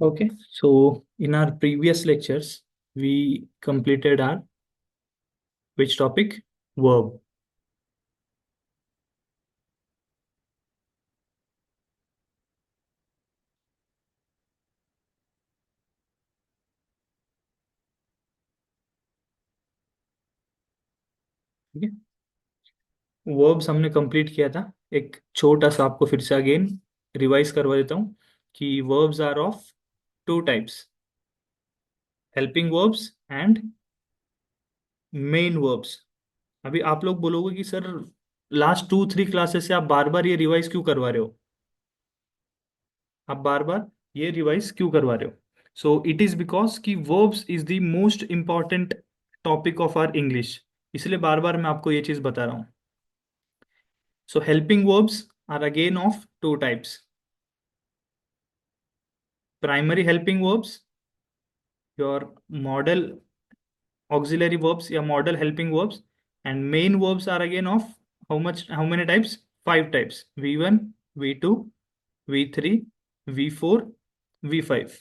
Okay, so in our previous lectures, we completed our which topic? Verb. ठीक है, verbs हमने complete किया था। एक छोटा सा आपको फिर से अगेन रिवाइज करवा देता हूँ कि verbs are of two types, helping verbs and main verbs. अभी आप लोग बोलोगे कि सर लास्ट 2-3 क्लासेस से आप बार बार ये रिवाइज क्यों करवा रहे हो, आप बार बार ये रिवाइज क्यों करवा रहे हो? सो इट इज बिकॉज कि verbs is the most important topic of our English, इसलिए बार बार मैं आपको ये चीज बता रहा हूँ। So helping verbs are again of two types, primary helping verbs, your modal auxiliary verbs या modal helping verbs, and main verbs are again of how many types? 5 types, V1, V2, V3, V4, V5।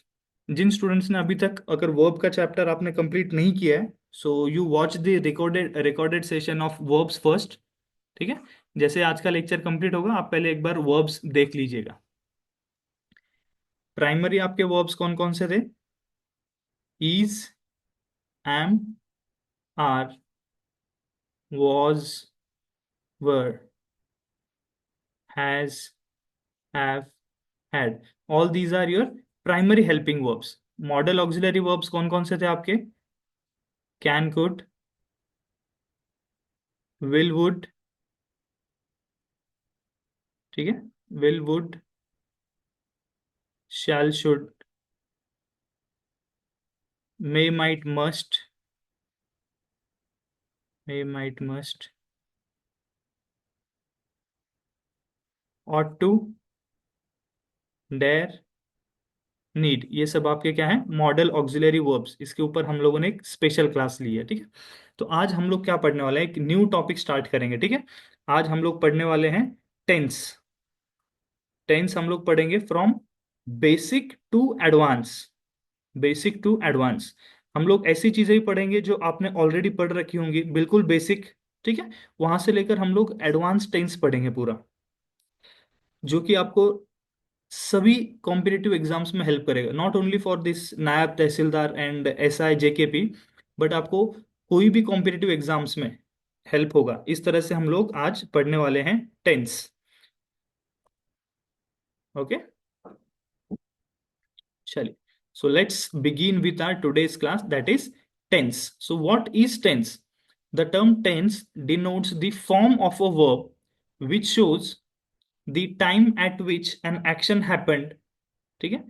जिन students ने अभी तक अगर verb का chapter आपने complete नहीं किया है, so you watch the recorded session of verbs first. ठीक है, जैसे आज का लेक्चर कंप्लीट होगा आप पहले एक बार वर्ब्स देख लीजिएगा। प्राइमरी आपके वर्ब्स कौन कौन से थे? Is, am, are, was, were, has, have, had, all these are your primary helping verbs। Modal auxiliary verbs कौन कौन से थे आपके? Can, could, will, would. ठीक है, will, would, shall, should, may, might, must, may, might, must, ought to, dare, need. ये सब आपके क्या है? Modal auxiliary verbs. इसके ऊपर हम लोगों ने एक स्पेशल क्लास ली है। ठीक है, तो आज हम लोग क्या पढ़ने वाले हैं? एक न्यू टॉपिक स्टार्ट करेंगे। ठीक है, आज हम लोग पढ़ने वाले हैं टेंस। टेंस हम लोग पढ़ेंगे from basic to advance. Basic to advance हम लोग ऐसी चीजें ही पढ़ेंगे जो आपने ऑलरेडी पढ़ रखी होंगी, बिल्कुल बेसिक। ठीक है, वहां से लेकर हम लोग एडवांस टेंस पढ़ेंगे पूरा, जो कि आपको सभी कॉम्पिटिटिव एग्जाम्स में हेल्प करेगा। नॉट ओनली फॉर दिस नायब तहसीलदार एंड SI JKP, बट आपको कोई भी कॉम्पिटिटिव एग्जाम्स में हेल्प होगा। इस तरह से हम लोग आज पढ़ने वाले हैं टेंस। ओके, चलिए, so let's begin with our today's class, that is tense. So what is tense? The term tense denotes the form of a verb which shows the time at which an action happened। ठीक है,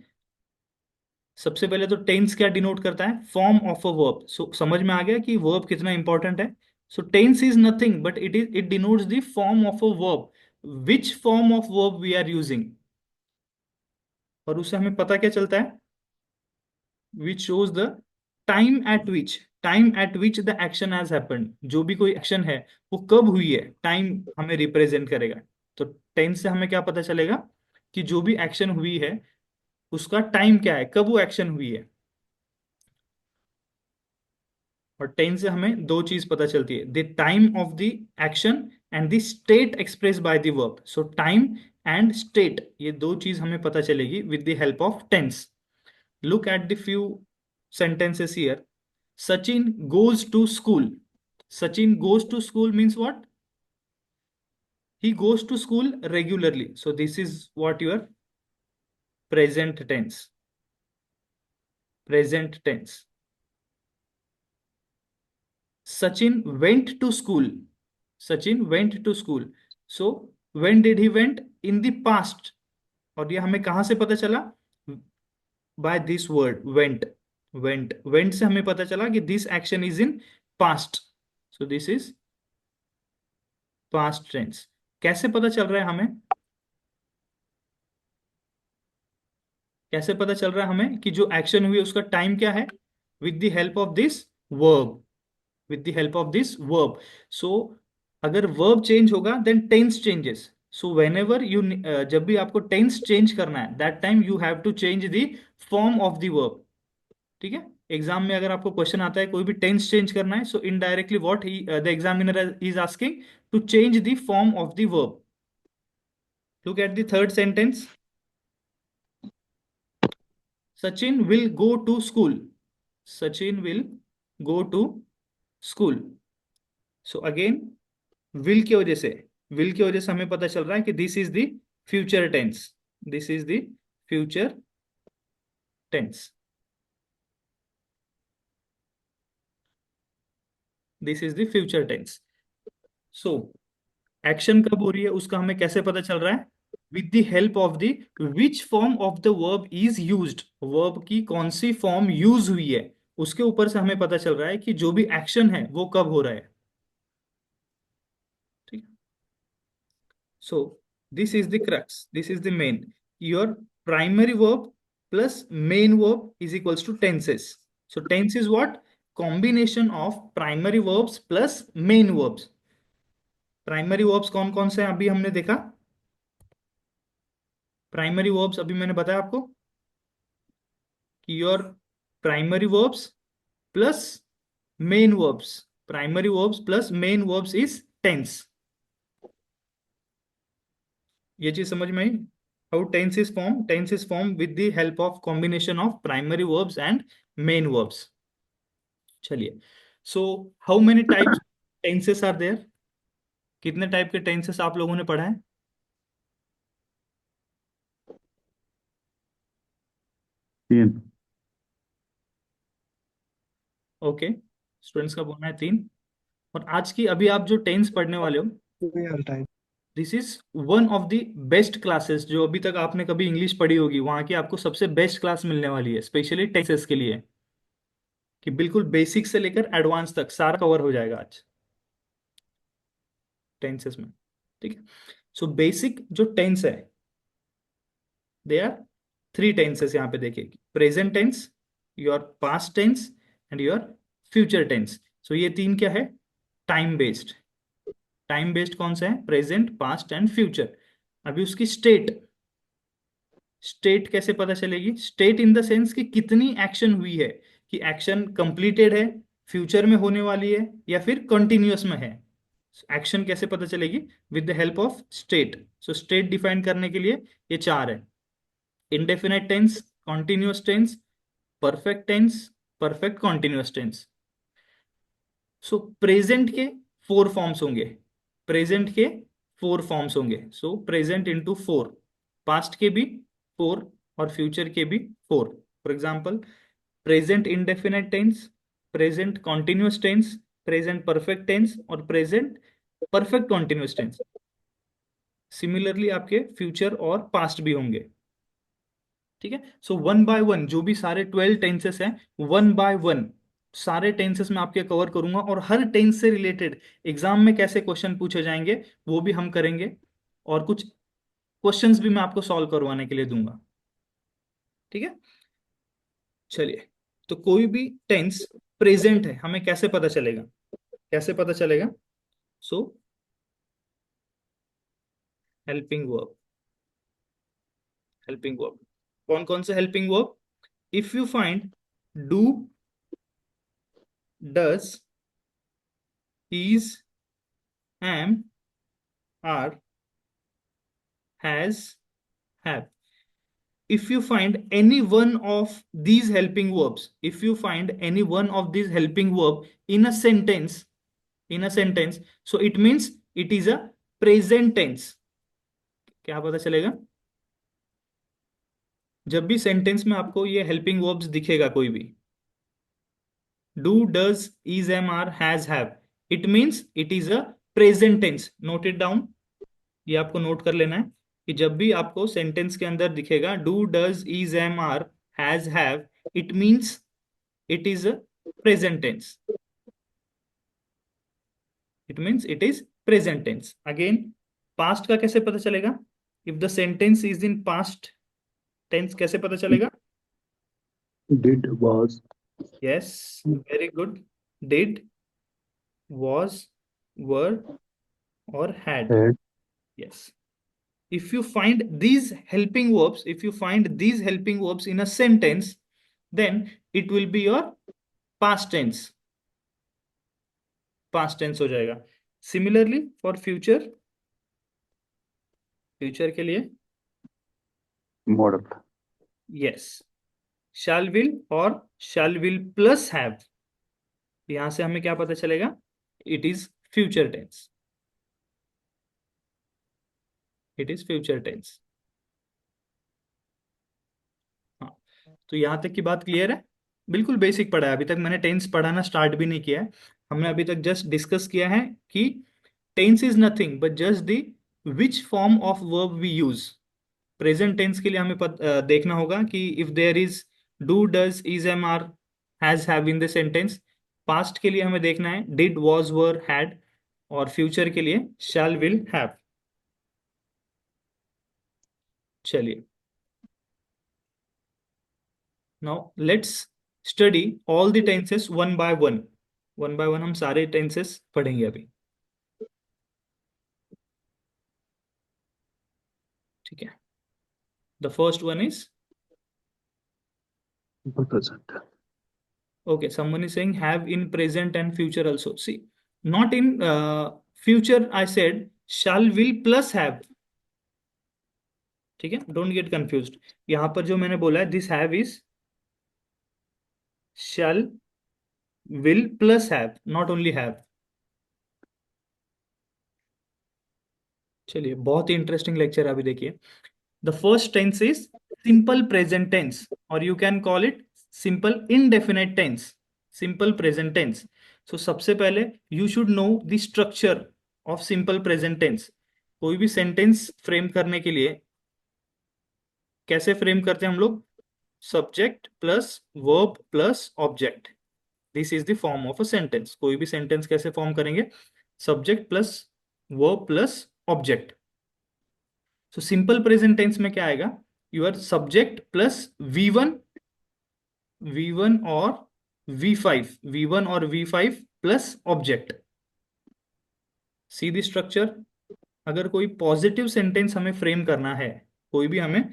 सबसे पहले तो tense क्या denote करता है? Form of a verb. So समझ में आ गया कि वर्ब कितना इंपॉर्टेंट है। So tense is nothing but it denotes the form of a verb, which form of verb we are using. और उससे हमें पता क्या चलता है? which shows the time at which the action has happened। जो भी कोई एक्शन है वो कब हुई है, टाइम हमें रिप्रेजेंट करेगा। तो टेंस से हमें क्या पता चलेगा कि जो भी एक्शन हुई है उसका टाइम क्या है, कब वो एक्शन हुई है। और टेंस से हमें दो चीज पता चलती है, the time of the action and the state express by the verb. So time and state, ये दो चीज हमें पता चलेगी with the help of tense. Look at the few sentences here. Sachin goes to school. Sachin goes to school means what? He goes to school regularly. So this is what your present tense. Present tense. Sachin went to school. Sachin went to school. So when did he went? In the past. और ये हमें कहाँ से पता चला? By this word went। went से हमें पता चला कि this action is in past। So this is past tense। कैसे पता चल रहा है हमें? कैसे पता चल रहा है हमें कि जो एक्शन हुई उसका टाइम क्या है? With the help of this verb. With the help of this verb. So अगर वर्ब चेंज होगा then tense changes. So whenever you, जब भी आपको टेंस चेंज करना है, that time you have to change the form of the verb. ठीक है, exam में अगर आपको क्वेश्चन आता है कोई भी टेंस चेंज करना है, so indirectly what the examiner is asking, to change the form of the verb. Look at the third sentence, Sachin will go to school. Sachin will go to school. So again, will की वजह से हमें पता चल रहा है कि this is the future tense. This is the future tense. This is the future tense. So action कब हो रही है उसका हमें कैसे पता चल रहा है? With the help of the which form of the verb is used. Verb की कौन सी फॉर्म यूज हुई है, उसके ऊपर से हमें पता चल रहा है कि जो भी एक्शन है वो कब हो रहा है। ठीक है, so this is the crux, this is the main, your primary verb plus main verb is equals to tenses. So tense is what? Combination of primary verbs plus main verbs. Primary verbs कौन कौन से हैं अभी हमने देखा? Primary verbs अभी मैंने बताया आपको कि your primary verbs plus main verbs, primary verbs plus main verbs is tense. ये चीज समझ में आई? How tense is form? Tense is form with the help of combination of primary verbs and main verbs. चलिए, so how many types tenses are there? कितने type के tenses आप लोगों ने पढ़ा है? तीन। ओके, स्टूडेंट्स का बोलना है तीन। और आज की अभी आप जो टेंस पढ़ने वाले हो, real time. This is one of the best classes जो अभी तक आपने कभी इंग्लिश पढ़ी होगी, वहां की आपको सबसे बेस्ट क्लास मिलने वाली है, स्पेशली टेंसेस के लिए, कि बिल्कुल बेसिक से लेकर एडवांस तक सारा कवर हो जाएगा आज टेंसेस में। ठीक है, सो बेसिक जो टेंस है, दे आर थ्री टेंसेस यहाँ पे देखिए, present tense, your past tense and your future tense. So ये तीन क्या है? Time based. टाइम बेस्ड कौन सा है? Present, past and future. अभी उसकी स्टेट, स्टेट कैसे पता चलेगी? स्टेट इन द सेंस कि कितनी एक्शन हुई है, कि एक्शन कंप्लीटेड है, फ्यूचर में होने वाली है, या फिर कंटिन्यूअस में है। एक्शन कैसे पता चलेगी? With the help of state. So state define करने के लिए ये चार है: indefinite tense, continuous tense, perfect tense, perfect continuous tense. So present के फोर फॉर्म्स होंगे, प्रेजेंट के फोर फॉर्म्स होंगे। So present into four, past के भी फोर और फ्यूचर के भी four. For example, present indefinite tense, present continuous tense, present perfect tense और present perfect continuous tense. Similarly आपके फ्यूचर और पास्ट भी होंगे। ठीक है, सो वन बाय वन जो भी सारे 12 टेंसेस हैं, वन बाय वन सारे टेंसेस में आपके कवर करूंगा, और हर टेंस से रिलेटेड एग्जाम में कैसे क्वेश्चन पूछे जाएंगे वो भी हम करेंगे, और कुछ क्वेश्चंस भी मैं आपको सॉल्व करवाने के लिए दूंगा। ठीक है, चलिए, तो कोई भी टेंस प्रेजेंट है हमें कैसे पता चलेगा? कैसे पता चलेगा? So helping verb, helping verb कौन कौन से helping verb? If you find do, does, is, am, are, has, have. If you find any one of these helping verbs, if you find any one of these helping verb in a sentence, so it means it is a present tense. क्या पता चलेगा? जब भी sentence में आपको ये helping verbs दिखेगा कोई भी, do, does, is, am, are, has, have, it means it is a present tense. Note it down, ये आपको नोट कर लेना है कि जब भी आपको सेंटेंस के अंदर दिखेगा do, does, is, am, are, has, have, it means it is a present tense. It means it is present tense. Again, past का कैसे पता चलेगा? If the sentence is in past tense, कैसे पता चलेगा? Did, was, yes, very good. Did, was, were और had. Had. Yes, if you find these helping verbs, if you find these helping verbs in a sentence, then it will be your past tense, past tense हो जाएगा. Similarly for future, future के लिए model. Yes, shell will और शैल will plus have, यहां से हमें क्या पता चलेगा, it is future tense, it is future tense. हाँ, तो यहां तक की बात क्लियर है. बिल्कुल बेसिक पढ़ा है, अभी तक मैंने टेंस पढ़ाना स्टार्ट भी नहीं किया है. हमने अभी तक जस्ट डिस्कस किया है कि tense is nothing but just the which form of verb we use. Present tense के लिए हमें देखना होगा कि if there is do does is am are has have in the sentence. Past के लिए हमें देखना है डिड वॉज वर हैड, और फ्यूचर के लिए शैल विल हैव. चलिए, now let's study all the tenses one by one. One by one हम सारे टेंसेस पढ़ेंगे अभी. ठीक है, the first one is, Simple present. okay, someone is saying have in present and future also. See, not in future, I said shall will plus have. ठीक है, don't get confused. यहां पर जो मैंने बोला है this have is shall will plus have, not only have. चलिए, बहुत ही इंटरेस्टिंग लेक्चर अभी देखिए. The first tense is simple present tense, और you can call it simple indefinite tense, simple present tense. So सबसे पहले you should know the structure of simple present tense. कोई भी sentence frame करने के लिए कैसे फ्रेम करते हैं हम लोग, subject plus verb plus object. This is the form of a sentence. कोई भी सेंटेंस कैसे फॉर्म करेंगे, subject plus verb plus object. So simple present tense में क्या आएगा, your subject plus V1, V1 और V5, V1 और V5 plus object. See the structure. अगर कोई पॉजिटिव सेंटेंस हमें फ्रेम करना है, कोई भी हमें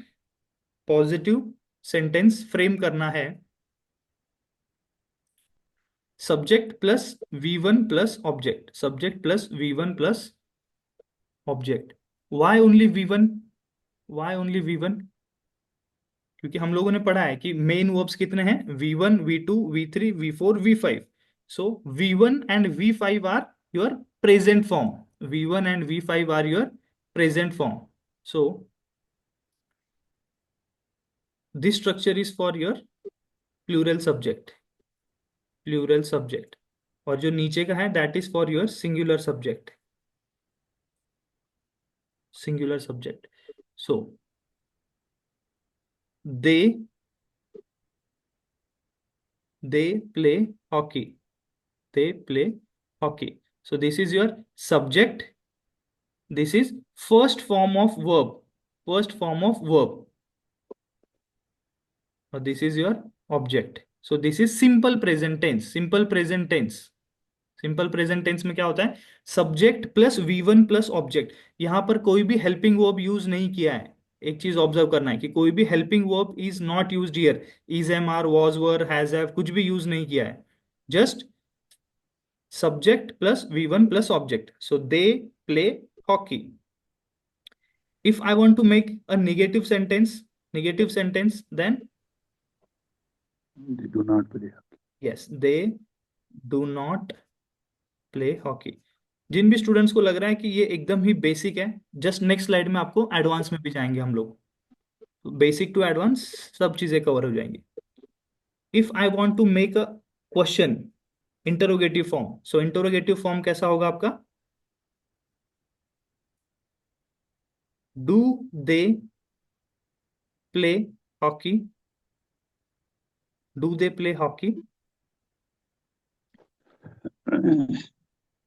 पॉजिटिव सेंटेंस फ्रेम करना है, subject plus V1 plus object, subject plus V1 plus object. Why only V1, why only V1? क्योंकि हम लोगों ने पढ़ा है कि मेन वर्ब्स कितने हैं, V1, V2, V3, V4, V5. So V1 and V5 are your present form, V1 and V5 are your present form. So this structure is for your plural subject, plural subject. और जो नीचे का है that is for your singular subject, singular subject. So they, they play hockey, they play hockey. So this is your subject, this is first form of verb, first form of verb, or this is your object. So this is simple present tense, simple present tense. Simple present tense में क्या होता है, subject plus V1 plus object. यहां पर कोई भी helping verb use नहीं किया है. एक चीज ऑब्जर्व करना है कि कोई भी helping verb is not used here. Is, am are, was, were, has, have कुछ भी यूज नहीं किया है. Just subject plus V1 plus object. So they play hockey. If I want to make a negative sentence, then They do not play. yes, they do not play hockey. जिन भी students को लग रहा है कि ये एकदम ही बेसिक है, just next slide में आपको एडवांस में भी जाएंगे हम लोग. बेसिक टू एडवांस सब चीजें कवर हो जाएंगी. If I want to make a question interrogative form, so interrogative form कैसा होगा आपका, do they play hockey, do they play hockey,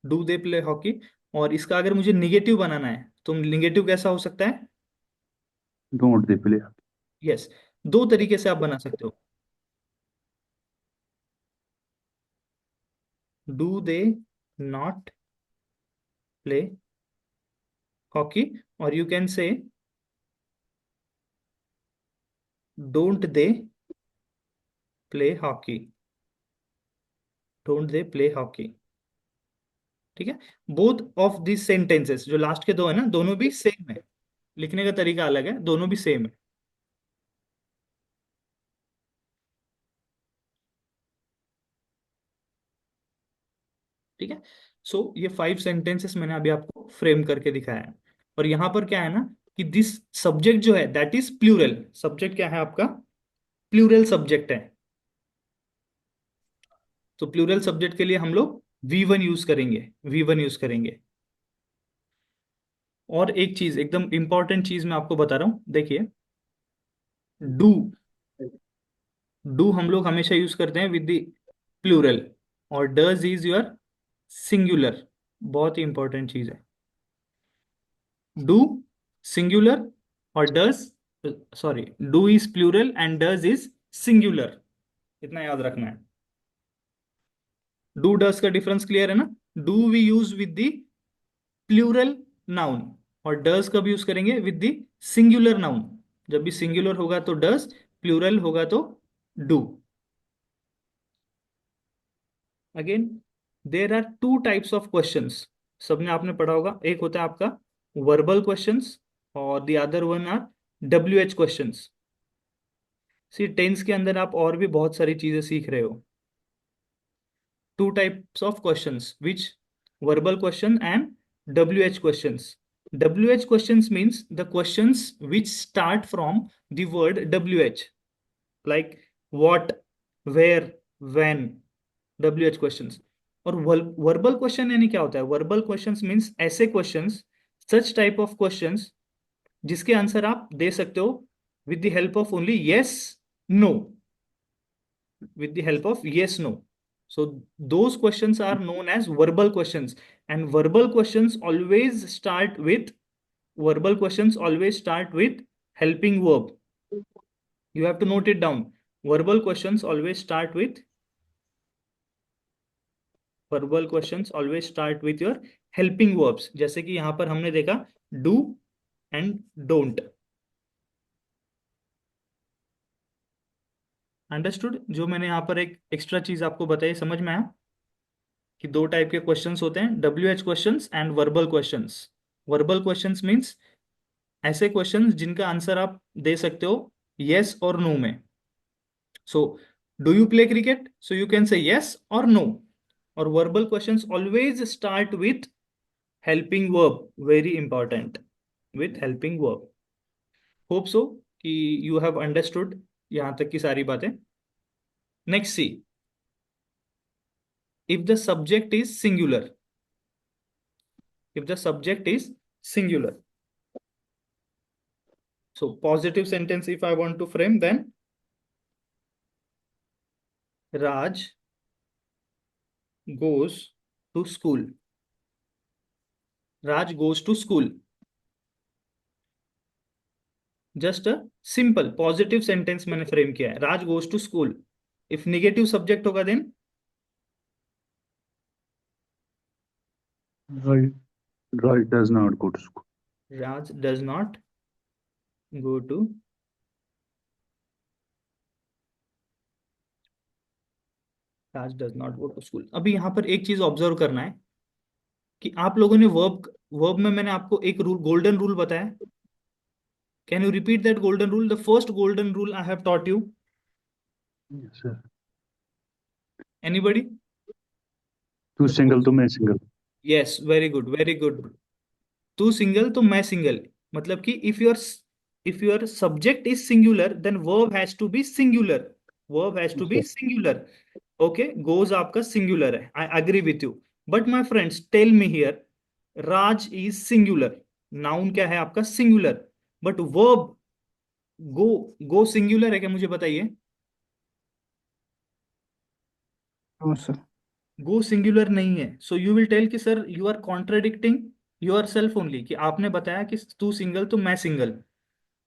do they play hockey. और इसका अगर मुझे निगेटिव बनाना है तो निगेटिव कैसा हो सकता है, Don't they play? यस, दो तरीके से आप बना सकते हो. Do they not play hockey, और you can say don't they play hockey, don't they play hockey. ठीक है। बोथ ऑफ दिस सेंटेंसेस, जो लास्ट के दो है ना, दोनों भी सेम है, लिखने का तरीका अलग है, दोनों भी सेम है। ठीक है। सो ये 5 सेंटेंसेस मैंने अभी आपको फ्रेम करके दिखाया है। और यहां पर क्या है ना, कि दिस सब्जेक्ट जो है दैट इज प्लूरल। सब्जेक्ट क्या है आपका? प्लूरल सब्जेक्ट है। तो प्लूरल सब्जेक्ट के लिए हम लोग V1 यूज करेंगे, V1 यूज करेंगे। और एक चीज, एकदम इंपॉर्टेंट चीज मैं आपको बता रहा हूं, देखिए। डू, डू हम लोग हमेशा यूज करते हैं विद द प्लूरल, और डज इज योर सिंगुलर। बहुत ही इंपॉर्टेंट चीज है। डू सिंगुलर, और does, sorry, do is plural and does is singular. इतना याद रखना है। डू डज का डिफरेंस क्लियर है ना? Do we use with the plural noun, और डज कब यूज करेंगे? With the singular noun. जब भी सिंगुलर होगा तो डज, प्लूरल होगा तो do. Again, there are two types of questions. सबने आपने पढ़ा होगा, एक होता है आपका वर्बल क्वेश्चंस, और the other one are WH questions. See, tense के अंदर आप और भी बहुत सारी चीजें सीख रहे हो। Two types of questions, which verbal question and WH questions. WH questions means the questions which start from the word WH, like what, where, when, WH questions. और वर्बल क्वेश्चन यानी क्या होता है? वर्बल क्वेश्चंस मींस ऐसे questions, such type of questions जिसके answer आप दे सकते हो with the help of only yes, no, with the help of yes, no. So those questions are known as verbal questions. And verbal questions always start with helping verb. You have to note it down. Verbal questions always start with verbal questions always start with your helping verbs. जैसे कि यहां पर हमने देखा do and don't. Understood? जो मैंने यहाँ पर एक एक्स्ट्रा चीज आपको बताई, समझ में आया कि दो टाइप के क्वेश्चंस होते हैं, WH questions and verbal questions. Verbal questions means ऐसे क्वेश्चंस जिनका आंसर आप दे सकते हो यस और नो में। So, do you play cricket? So you can say yes और नो। और verbal questions always start with helping verb, very important, with helping verb. Hope so कि यू हैव अंडरस्टूड यहां तक की सारी बातें। Next, see, if the subject is singular, if the subject is singular. So positive sentence if I want to frame, then Raj goes to school. Raj goes to school. Just a simple positive sentence मैंने frame किया है, Raj goes to school. If negative subject होगा then Right. Right does not go to school. Raj does not go to, Raj does not go to school. अभी यहाँ पर एक चीज observe करना है कि आप लोगों ने वर्ब, वर्ब में मैंने आपको एक रूल, गोल्डन रूल बताया। Can you repeat that golden rule? The first golden rule I have taught you. Yes, sir. Anybody? तू द सिंगल फर्स्ट, तो मैं single. Yes, very good, very good. तू single तो मैं सिंगल। मतलब कि if your subject is singular then verb has to be singular, verb has to be sir, singular. Okay, goes आपका singular है, I agree with you. But my friends, tell me here, Raj is singular, noun क्या है आपका? Singular. But verb go, go singular है क्या? मुझे बताइए। हाँ सर। गो सिंगुलर नहीं है। सो यू विल टेल कि sir you are contradicting yourself only, कि आपने बताया कि तू सिंगल तो मैं सिंगल।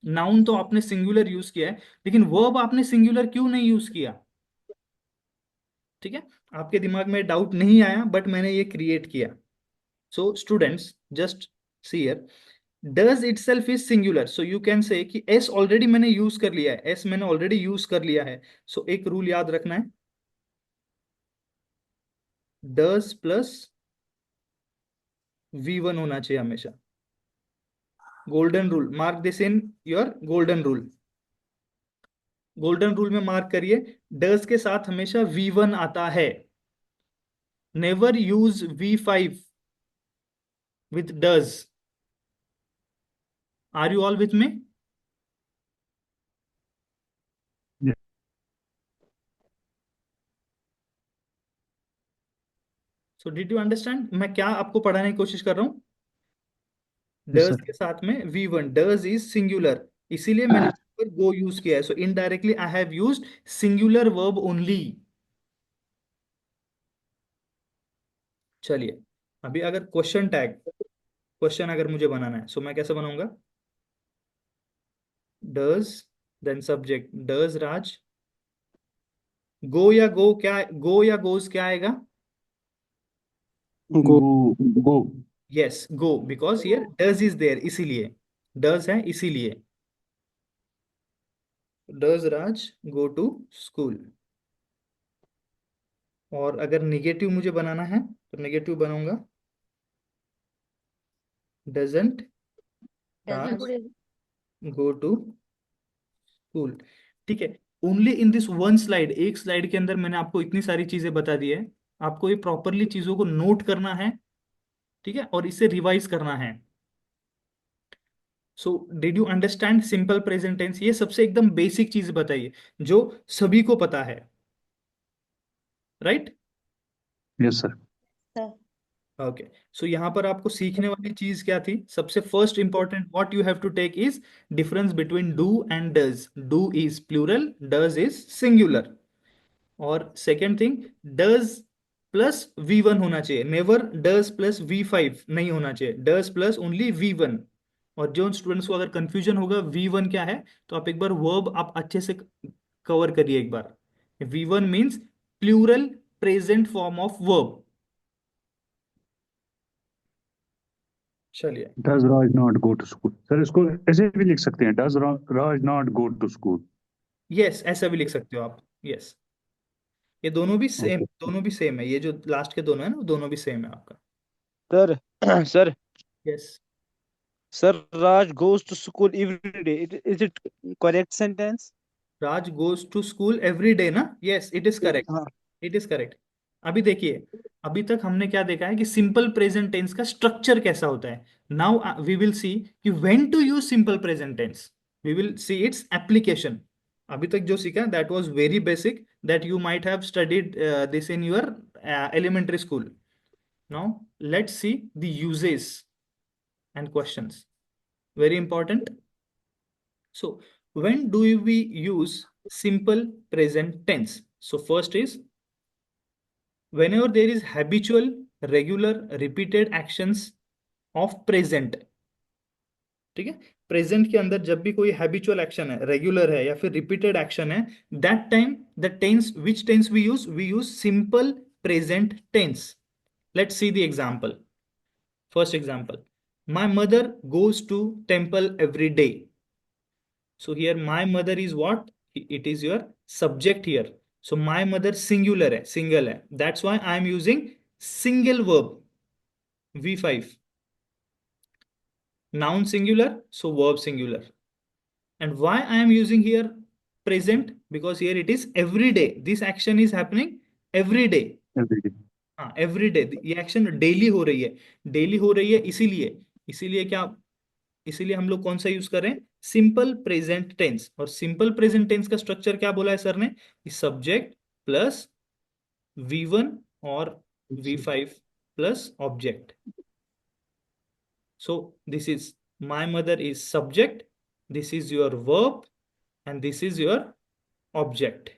नाउन तो आपने सिंगुलर यूज किया है, लेकिन वर्ब आपने सिंगुलर क्यों नहीं यूज किया? ठीक है, आपके दिमाग में डाउट नहीं आया, बट मैंने ये क्रिएट किया। So students, just see here, does it self is singular, so you can से कि एस ऑलरेडी मैंने यूज कर लिया है, एस मैंने ऑलरेडी यूज कर लिया है। सो एक रूल याद रखना है, डज प्लस V1 होना चाहिए हमेशा। Golden rule, mark this in your golden rule. Golden rule में मार्क करिए, डज के साथ हमेशा V1 आता है। Never use V5 with does. Are you all with me? Yeah. So did you understand मैं क्या आपको पढ़ाने की कोशिश कर रहा हूं? Yes, does sir. के साथ में V1, डज इज सिंगुलर, इसीलिए मैंने गो यूज किया है। So indirectly I have used singular verb only. चलिए, अभी अगर क्वेश्चन टैग, क्वेश्चन अगर मुझे बनाना है, सो मैं कैसे बनाऊंगा? Does, then subject, does Raj गो, या गो क्या, गो या गोज क्या आएगा? Go. Go, go. Yes go, because here does is there, इसीलिए डज है, इसीलिए does Raj go to school. और अगर निगेटिव मुझे बनाना है तो निगेटिव बनाऊंगा, doesn't Raj go to school. ठीक है, only in this one slide, एक स्लाइड के अंदर मैंने आपको इतनी सारी चीजें बता दी है। आपको ये प्रॉपरली चीजों को नोट करना है, ठीक है, और इसे रिवाइज करना है। So did you understand simple present tense? ये सबसे एकदम बेसिक चीज बताइए जो सभी को पता है, right? Yes, sir. Okay, so यहाँ पर आपको सीखने वाली चीज क्या थी? सबसे first important what you have to take is difference between do and does. Do is plural, does is singular. और second thing, does plus V1 होना चाहिए, नेवर डज प्लस V5 नहीं होना चाहिए, डज प्लस ओनली V1। और जो students को अगर कंफ्यूजन होगा V1 क्या है, तो आप एक बार वर्ब आप अच्छे से कवर करिए एक बार। V1 means plural present form of verb. चलिए, Does Raj not go to school? Sir इसको ऐसे भी लिख सकते हैं, Does Raj not go to school? Yes ऐसा भी लिख सकते हो आप, यस। ये दोनों भी सेम, Okay. दोनों भी सेम है, ये जो लास्ट के दोनों है ना, वो दोनों भी सेम है आपका। Sir, sir, yes, sir, Raj goes to school every day. Is it correct sentence? Raj goes to school every day ना? यस इट इज करेक्ट, हाँ. It is correct. अभी देखिए, अभी तक हमने क्या देखा है कि सिंपल प्रेजेंट टेंस का स्ट्रक्चर कैसा होता है। नाउ वी विल सी कि when to use simple present tense, we will see its application. अभी तक जो सीखा that was very basic, that you might have studied this in your elementary school. Now let's see the uses and questions, very important. So when do we use simple present tense? So first is whenever there is habitual, regular, repeated actions of present। ठीक है, present के अंदर जब भी कोई habitual action है, regular है या फिर रिपीटेड एक्शन है, that time the tense, which tense we use simple present tense. Let's see the example. First example, my mother goes to temple every day. So here my mother is what? It is your subject here. So my mother singular है, single है. That's why I am using single verb V5. Noun singular, so verb singular. And why I am using here present? Because here it is every day. This action is happening every day. Every day. हाँ every day, ये action daily हो रही है, daily हो रही है, इसीलिए, इसीलिए क्या, इसीलिए हम लोग कौन सा यूज कर रहे हैं? Simple present tense. और सिंपल प्रेजेंट टेंस का स्ट्रक्चर क्या बोला है सर ने? सब्जेक्ट प्लस V1 और V5 plus object. So this is, my mother is subject, this is your verb and this is your object.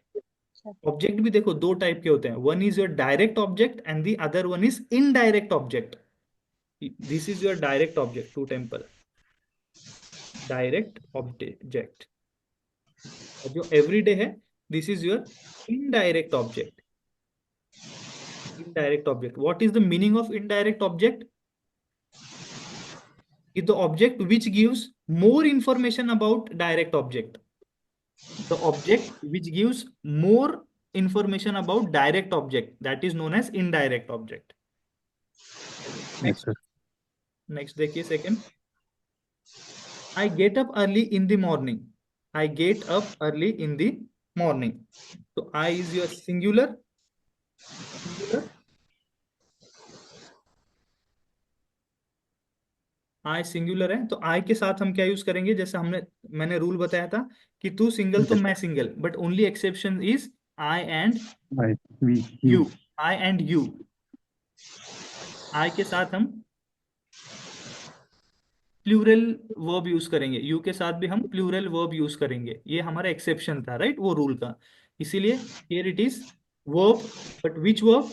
Object भी देखो दो टाइप के होते हैं, one is your direct object and the other one is indirect object. This is your direct object to temple, direct object. और जो everyday है, this is your indirect object. Indirect object, what is the meaning of indirect object? is the object which gives more information about direct object. The object which gives more information about direct object, that is known as indirect object. Yes, Next, sir. next देखिए second. I get up early in the morning. I get up early in the morning. So I is your singular. Singular. I singular है, तो I के साथ हम क्या use करेंगे, जैसे मैंने रूल बताया था कि तू सिंगल तो Yes. मैं single, but only exception is I and We, you. you. I and you. I के साथ हम प्लूरल वर्ब यूज करेंगे, यू के साथ भी हम प्लूरल वर्ब यूज करेंगे. ये हमारा एक्सेप्शन था, राइट, वो रूल का. इसीलिए here it is verb, but which verb?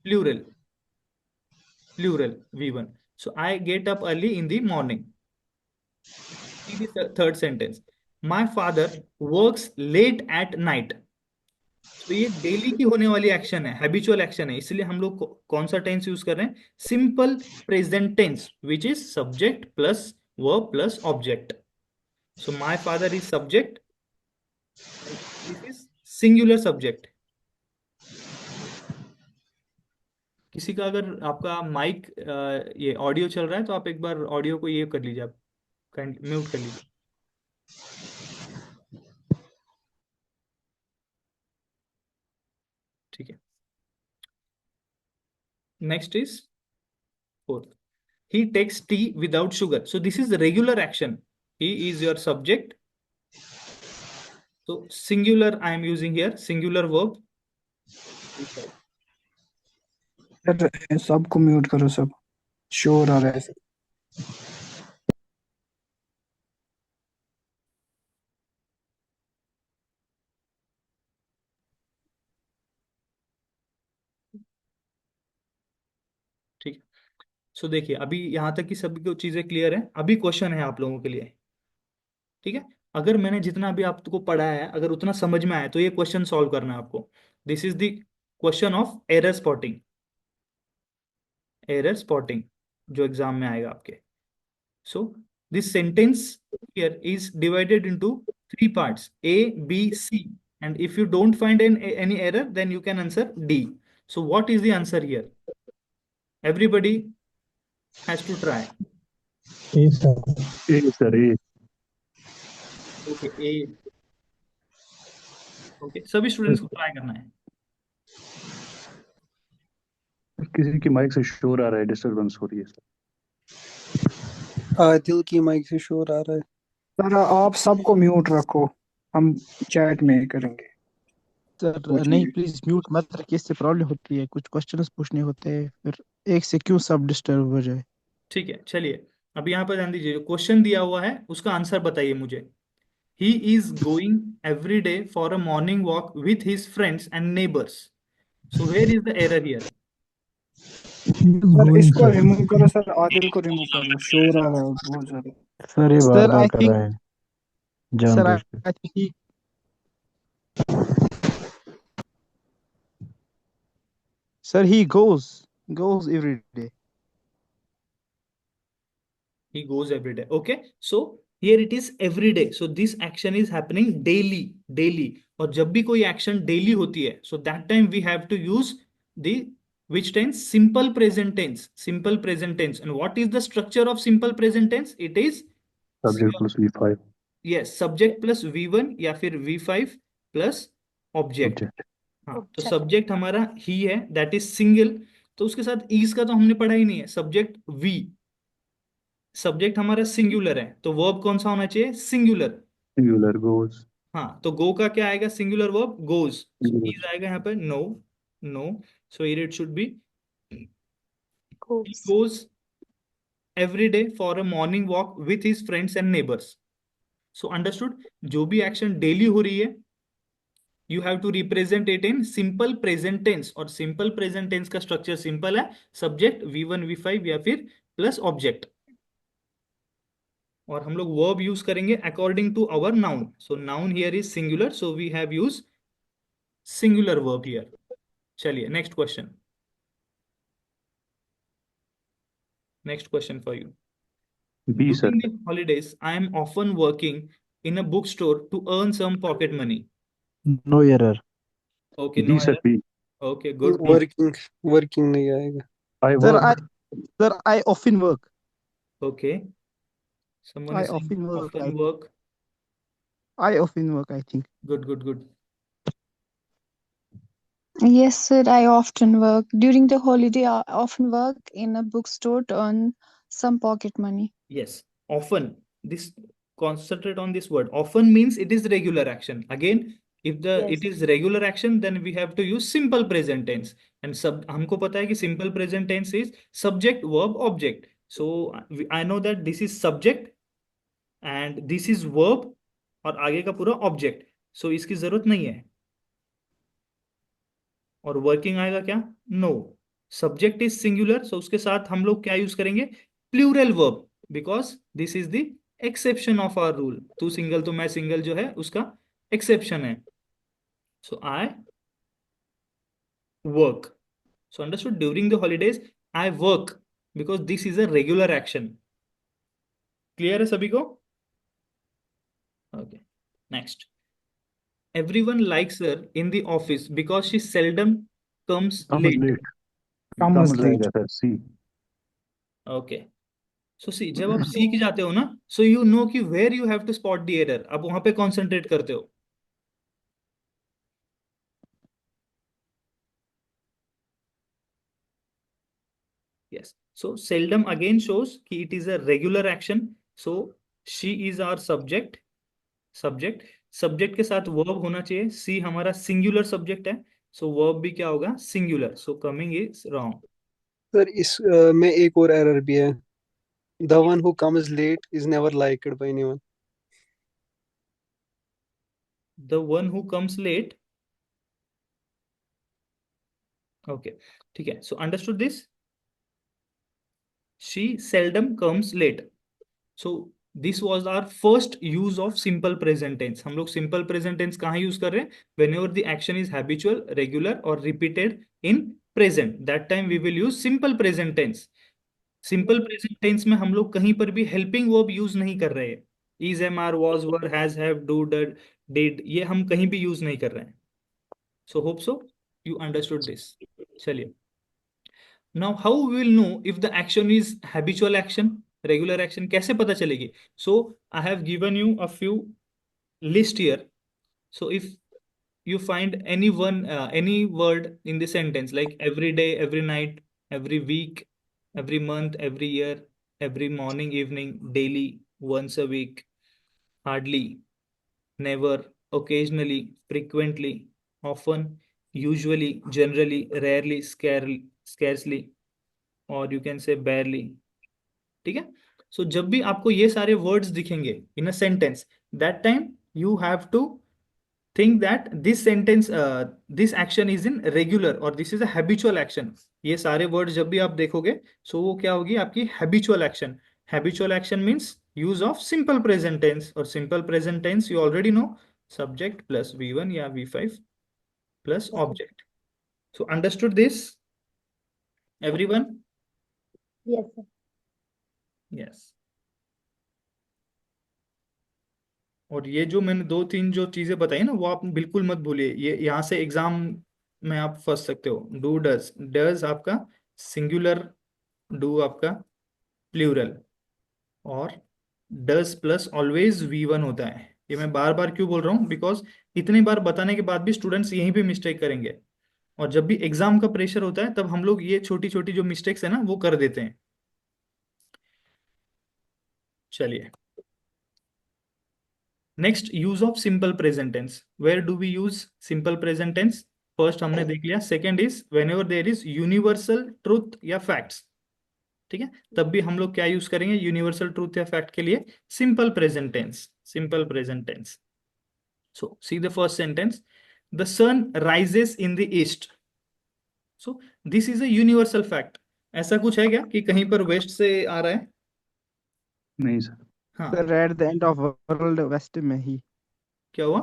Plural. Plural, V1. So I get up early in the morning. See the third sentence. My father works late at night. तो ये daily की होने वाली action है, habitual action है, इसलिए हम लोग कौन सा टेंस यूज कर रहे हैं? Simple present tense, which is subject plus verb plus object. So my father is subject, this is singular subject. किसी का अगर आपका माइक ये ऑडियो चल रहा है तो आप एक बार ऑडियो को ये कर लीजिए, आप म्यूट कर लीजिए. ठीक है. Next is fourth. He takes tea without sugar. So this is the regular action. He is your subject. So singular I am using here, singular verb. Sir सबको म्यूट करो, सब शोर आ रहा है. ठीक है. सो देखिए, अभी यहाँ तक की सभी को चीजें क्लियर है. अभी क्वेश्चन है आप लोगों के लिए. ठीक है. अगर मैंने जितना अभी आपको पढ़ाया है, अगर उतना समझ में आया, तो ये क्वेश्चन सॉल्व करना है आपको. This is the question of error spotting. Error spotting जो एग्जाम में आएगा आपके. So this sentence here is divided into three parts, A, B, C. And if you don't find any error, then you can answer D. So what is the answer here? Everybody has to try. A, sir, A. Okay, A. Okay, सभी students को try करना है. किसी की mic से शोर आ रहा है, डिस्टरबेंस हो रही है, सर. आदिल की माइक से शोर आ रहा है. सर आप सबको म्यूट रखो, हम चैट में करेंगे. सर पूछेंगे. नहीं, प्लीज म्यूट मत रखिए, इससे प्रॉब्लम होती है. कुछ क्वेश्चंस पूछने होते हैं, फिर एक से क्यों सब डिस्टर्ब हो जाए. ठीक है, चलिए. अब यहाँ पर ध्यान दीजिए, जो क्वेश्चन दिया हुआ है उसका आंसर बताइए मुझे. He is going every day for a morning walk with his friends and neighbors. So where is the error here? Sir इसको रिमूव करो, सर आदिल को रिमूव करो, शोर आ रहा है बहुत ज्यादा. सर ये सर आई कर थिंक रहा है सर जानबूझ के. I think sir he goes every day. He goes every day. Okay. So here it is every day. So this action is happening daily, daily. और जब भी कोई action daily होती है, so that time we have to use the which tense? Simple present tense. Simple present tense. And what is the structure of simple present tense? It is subject plus V5. yes, subject plus V1 या फिर V5 plus object. Subject. हाँ, तो subject हमारा ही है, that is single. तो उसके साथ ease का तो हमने पढ़ा ही नहीं है. Subject V. सब्जेक्ट हमारा सिंगुलर है, तो वर्ब कौन सा होना चाहिए? सिंगुलर. Singular goes. हाँ, तो गो का क्या आएगा? Singular verb goes. Goes. Is आएगा यहाँ पर no. No. So here it should be Goes. Goes every day for a morning walk with his friends and neighbours. So understood. जो भी एक्शन डेली हो रही है, you have to represent it in simple present tense. और simple present tense का structure simple है, subject V1 V5 या फिर प्लस ऑब्जेक्ट. और हम लोग वर्ब यूज करेंगे according to our noun. So noun here is singular, so we have use singular verb here. चलिए next question. Next question for you. B, sir. During the holidays, I am often working in a bookstore to earn some pocket money. No error. Okay, B, no sir. error. B. Okay, good. Working नहीं आएगा. I Sir, work. I often work. Okay. Someone I is saying often work. often work. I often work, I think. Good, good, good. Yes, sir. I often work. During the holiday, I often work in a bookstore to earn some pocket money. Yes, often. This concentrate on this word. Often means it is regular action. Again, if Yes. it is regular action, then we have to use simple present tense. And हमको पता है कि simple present tense is subject, verb, object. So I know that this is subject and this is verb और आगे का पूरा object. So इसकी जरूरत नहीं है. और वर्किंग आएगा क्या? No. Subject is singular, so उसके साथ हम लोग क्या यूज करेंगे? Plural verb, because this is the exception of our rule. तू सिंगल तो मैं सिंगल जो है उसका एक्सेप्शन है. So I work. So understood. During the holidays I work because this is a regular action. Clear है सभी को? Okay, next. Everyone likes her in the office because she seldom comes Come late. late. Come Come late. रहेगा sir. C. Okay, so see जब आप सीख जाते हो ना, सो यू नो कि where you have to spot the error, आप वहां पे कॉन्सेंट्रेट करते हो. Yes, so seldom again shows कि it is a regular action. So she is our subject. Subject, सब्जेक्ट के साथ वर्ब होना चाहिए. सी हमारा सिंगुलर सब्जेक्ट है, सो वर्ब भी क्या होगा? Singular. So coming is wrong. Sir इस में एक और एरर भी है. The one who comes late is never liked by anyone. The one who comes late. Okay, ठीक है. So understood this. She seldom comes late. So this was our first use of simple present tense. हम लोग simple present tense कहाँ use कर रहे हैं? Whenever the action is habitual, regular or repeated in present, that time we will use simple present tense. Simple present tense में हम लोग कहीं पर भी helping verb use नहीं कर रहे हैं. Is, am, are, was, were, has, have, do, did, ये हम कहीं भी use नहीं कर रहे हैं. So hope so you understood this. चलिए. Now how we will know if the action is habitual action, regular action? कैसे पता चलेगी? So I have given you a few list here. So if you find any one any word in the sentence like every day, every night, every week, every month, every year, every morning, evening, daily, once a week, hardly, never, occasionally, frequently, often, usually, generally, rarely, scarcely, और you can से barely. ठीक है. सो जब भी आपको ये सारे words दिखेंगे in a sentence, that time you have to think that this sentence, this action is in regular और this is a habitual action. ये सारे वर्ड्स जब भी आप देखोगे, सो वो क्या होगी? आपकी habitual action. Habitual action means use of simple present tense, और simple present tense you already know, subject plus V1 या V5 plus object. So understood this everyone? Yes, sir. Yes. और ये जो मैंने दो तीन जो चीजें बताई ना, वो आप बिल्कुल मत भूलिए. ये यहाँ से एग्जाम में आप फंस सकते हो. Do, does. डज आपका सिंगुलर, डू आपका प्लूरल, और डज प्लस ऑलवेज V1 होता है. ये मैं बार बार क्यों बोल रहा हूँ? बिकॉज इतने बार बताने के बाद भी स्टूडेंट्स यहीं पे मिस्टेक करेंगे, और जब भी एग्जाम का प्रेशर होता है तब हम लोग ये छोटी छोटी जो मिस्टेक्स है ना वो कर देते हैं. चलिए. Next, use of simple present tense. Where do we use simple present tense? First हमने देख लिया. Second is whenever there is universal truth या फैक्ट्स. ठीक है, तब भी हम लोग क्या यूज करेंगे यूनिवर्सल ट्रूथ या फैक्ट के लिए? Simple present tense. Simple present tense. So see the first sentence, the sun rises in the east. So this is a universal fact. ऐसा कुछ है क्या कि कहीं पर वेस्ट से आ रहा है? नहीं सर. हाँ, Sir, at the end of world west में ही. क्या हुआ?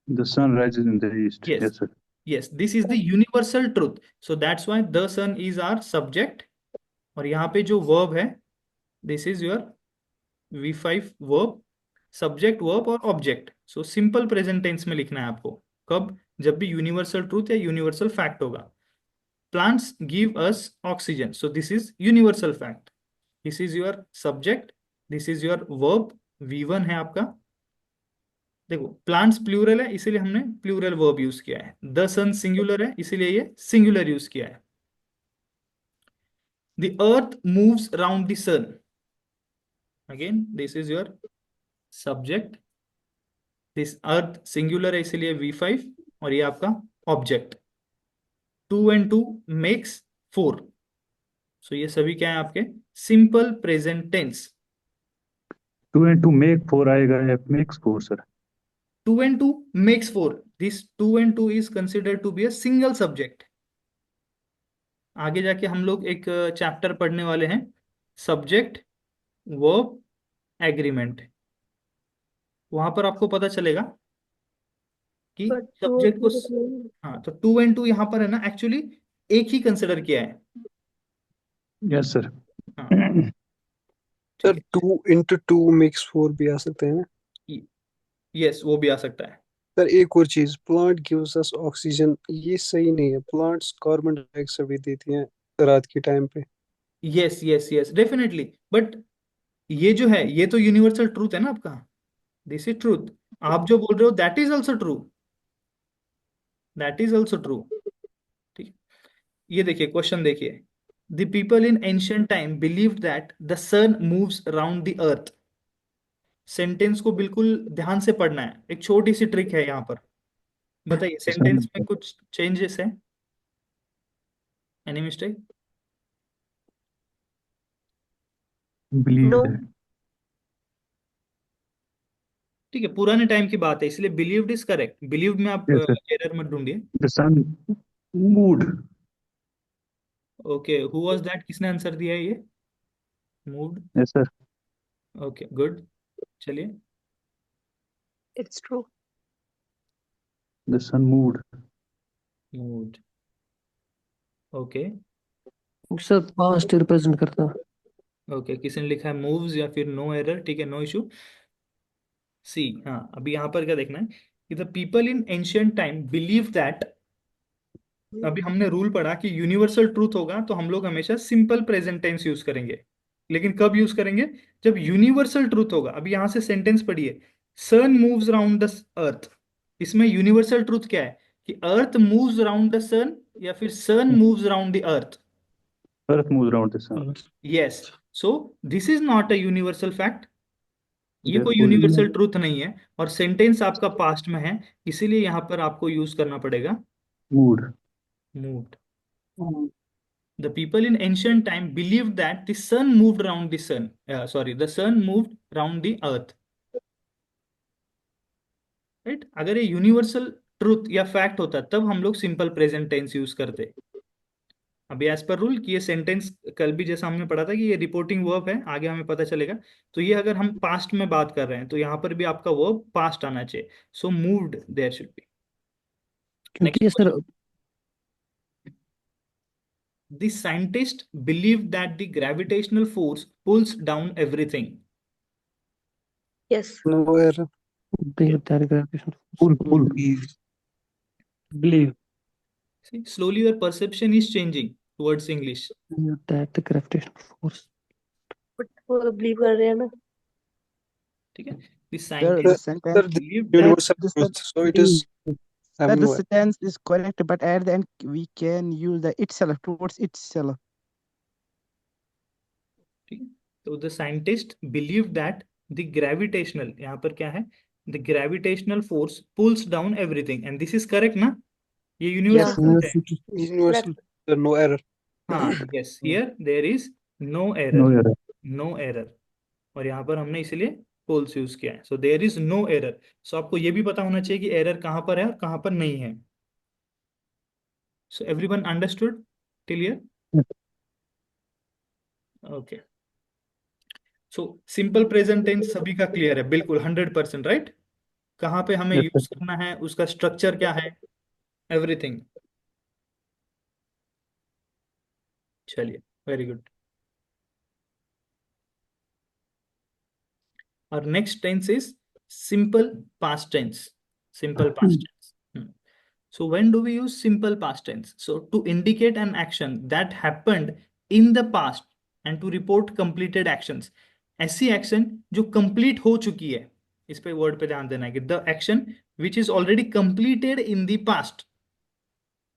The sun rises in the east. Yes. Yes sir. Yes, this is the universal truth. So that's why the sun is our subject और यहाँ पे जो verb है, this is your V5 verb, subject verb और object. So simple present tense में लिखना है आपको। कब? जब भी यूनिवर्सल ट्रूथ या यूनिवर्सल फैक्ट होगा। Plants give us oxygen, so this is universal fact. This is your subject, this is your verb, V1 है आपका। देखो प्लांट्स प्लूरल है इसीलिए हमने प्लूरल वर्ब यूज किया है। द सन सिंगुलर है इसीलिए ये सिंगुलर यूज किया है। The earth moves around the sun, again this is your subject, this earth singular है इसीलिए V5, और ये आपका ऑब्जेक्ट। 2 and 2 makes 4, सो ये सभी क्या है आपके simple present tense. 2 and 2 make 4 आएगा या makes 4 sir? 2 and 2 makes 4, this 2 and 2 is considered to be a single subject। आगे जाके हम लोग एक चैप्टर पढ़ने वाले हैं, सब्जेक्ट वर्ब एग्रीमेंट। वहां पर आपको पता चलेगा कि But सब्जेक्ट को two हाँ, तो 2 and 2 यहाँ पर है ना, एक्चुअली एक ही कंसिडर किया है। Yes sir. हाँ सर ठीक है, 2 into 2 makes 4 भी आ सकते हैं ना? यस वो भी आ सकता है। सर एक और चीज, प्लांट गिव्स अस ऑक्सीजन, ये सही नहीं है। प्लांट्स कार्बन डाइऑक्साइड भी देती हैं रात के टाइम पे। Yes yes yes definitely, but ये जो है ये तो यूनिवर्सल ट्रूथ है ना आपका, दिस इज ट्रूथ। आप जो बोल रहे हो that is also true, that is also true. ठीक है, ये देखिए क्वेश्चन देखिए। The people in ancient time believed that the sun moves around the earth. Sentence को बिल्कुल ध्यान से पढ़ना है, एक छोटी सी ट्रिक है यहाँ पर। बताइए सेंटेंस में कुछ चेंजेस है? Any mistake? Believed No. है। ठीक है, पुराने टाइम की बात है इसलिए बिलीव्ड इज करेक्ट। बिलीव्ड में आप यस सर। एरर मत ढूंढिए। The sun moved. Okay, who was that? किसने आंसर दिया है ये? Moved. Yes sir. Okay good, चलिए। It's true. The sun moved. Moved, okay sir past represent करता है। ओके, किसने लिखा है मूव्स या फिर नो एरर? ठीक है, नो इशू। सी हाँ, अभी यहाँ पर क्या देखना है कि the people in ancient time believe that. अभी हमने रूल पढ़ा कि यूनिवर्सल ट्रूथ होगा तो हम लोग हमेशा सिंपल प्रेजेंट टेंस यूज करेंगे। लेकिन कब यूज करेंगे? जब यूनिवर्सल ट्रूथ होगा। अभी यहां से सेंटेंस पढ़िए, sun moves around the earth. इसमें यूनिवर्सल ट्रूथ क्या है कि earth moves around the sun या फिर sun moves around the earth. Earth move around the sun. Yes, so this is not a universal fact, ये कोई therefore universal truth नहीं है। और सेंटेंस आपका पास्ट में है इसीलिए यहां पर आपको यूज करना पड़ेगा mood. moved। The people in ancient time believed that the sun moved around the sun. Sorry, the sun moved around the earth. Right? अगर ये यूनिवर्सल ट्रूथ या फैक्ट होता तब हम लोग सिंपल प्रेजेंट टेंस यूज करते। अभी एज पर रूल कि ये सेंटेंस कल भी जैसा हमने पढ़ा था कि ये रिपोर्टिंग वर्ब है, आगे हमें पता चलेगा। तो ये अगर हम पास्ट में बात कर रहे हैं तो यहाँ पर भी आपका वर्ब पास्ट आना चाहिए। So moved there should be. क्योंकि ये sir The scientist believed that the gravitational force pulls down everything. Yes. नो एरर। believe that gravitation pull pull. believe See, slowly your perception is changing towards English. that the gravitational force. But वो तो believe कर रहे हैं ना। ठीक है, the Sir, scientist the sir sentence, believed that universal this truth, so it is sir, have the no error. sentence is correct, but at the end we can use the itself towards itself. ठीक है, तो the scientist believed that the gravitational, यहाँ पर क्या है, the gravitational force pulls down everything and this is correct ना? ये Yeah. Universal truth है। Universal, no error. हाँ yes, here there is no error, no error. no error। और यहाँ पर हमने इसलिए पोल्स यूज किया है, so there is no error. So आपको ये भी पता होना चाहिए कि एरर कहाँ पर है और कहाँ पर नहीं है। So everyone understood till here? Okay, so simple present tense सभी का क्लियर है बिल्कुल 100%, राइट? कहाँ पे हमें यस यूज सर। करना है, उसका स्ट्रक्चर क्या है, एवरीथिंग। चलिए, वेरी गुड। और next tense is simple past tense. Simple past tense. So when do we use simple past tense? So to indicate an action that happened in the past and to report completed actions. ऐसी action जो complete हो चुकी है, इस पे word पे ध्यान देना है कि the action which is already completed in the past.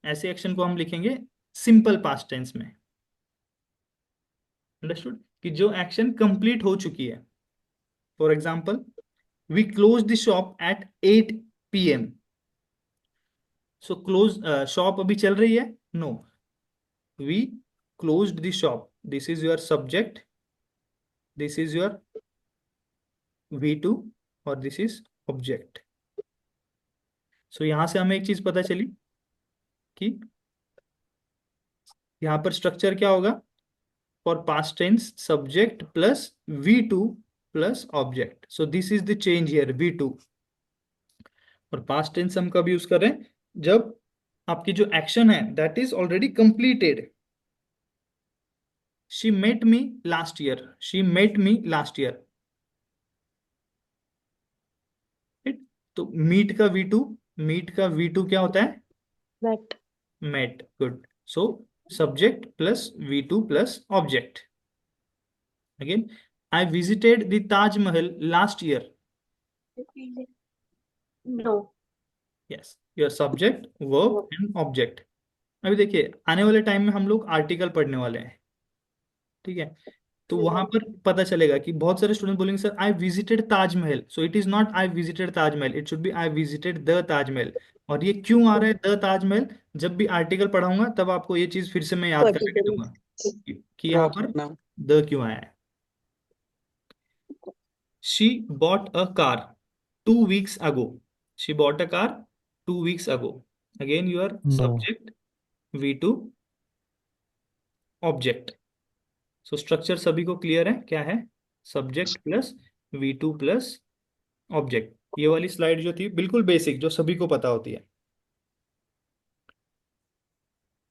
ऐसे एक्शन को हम लिखेंगे सिंपल पास्ट टेंस में. अंडरस्टूड? कि जो एक्शन कंप्लीट हो चुकी है. For example, we close the shop at 8 PM. So close, shop अभी चल रही है? No, we closed the shop. This is your subject, this is your V2 और दिस इज ऑब्जेक्ट. सो यहां से हमें एक चीज पता चली कि यहां पर स्ट्रक्चर क्या होगा. For past tense, subject plus V2 plus object. So this is the change here, V2. और पास्ट टेंस हम कब यूज कर रहे हैं? जब आपकी जो एक्शन है that is already completed. She met me last year, she met me last year. तो मीट का V2, मीट का V2 क्या होता है? Met. Met. Good. So subject plus V2 plus object. Again, I visited the Taj Mahal last year. No. Yes, your subject, verb and object. अभी देखिए, आने वाले टाइम में हम लोग आर्टिकल पढ़ने वाले हैं. ठीक है, तो वहां पर पता चलेगा कि बहुत सारे स्टूडेंट बोलेंगे sir I visited Taj Mahal. So it is not I visited Taj Mahal, it should be I visited the Taj Mahal. और ये क्यों आ रहा है द ताजमहल? जब भी आर्टिकल पढ़ाऊंगा तब आपको ये चीज फिर से मैं याद करके दूंगा कि यहाँ पर द क्यों आया है. She bought a car 2 weeks ago. She bought a car 2 weeks ago. Again, your subject, V2, object. So structure सभी को क्लियर है क्या है? Subject plus V2 plus object. ये वाली स्लाइड जो थी बिल्कुल बेसिक, जो सभी को पता होती है.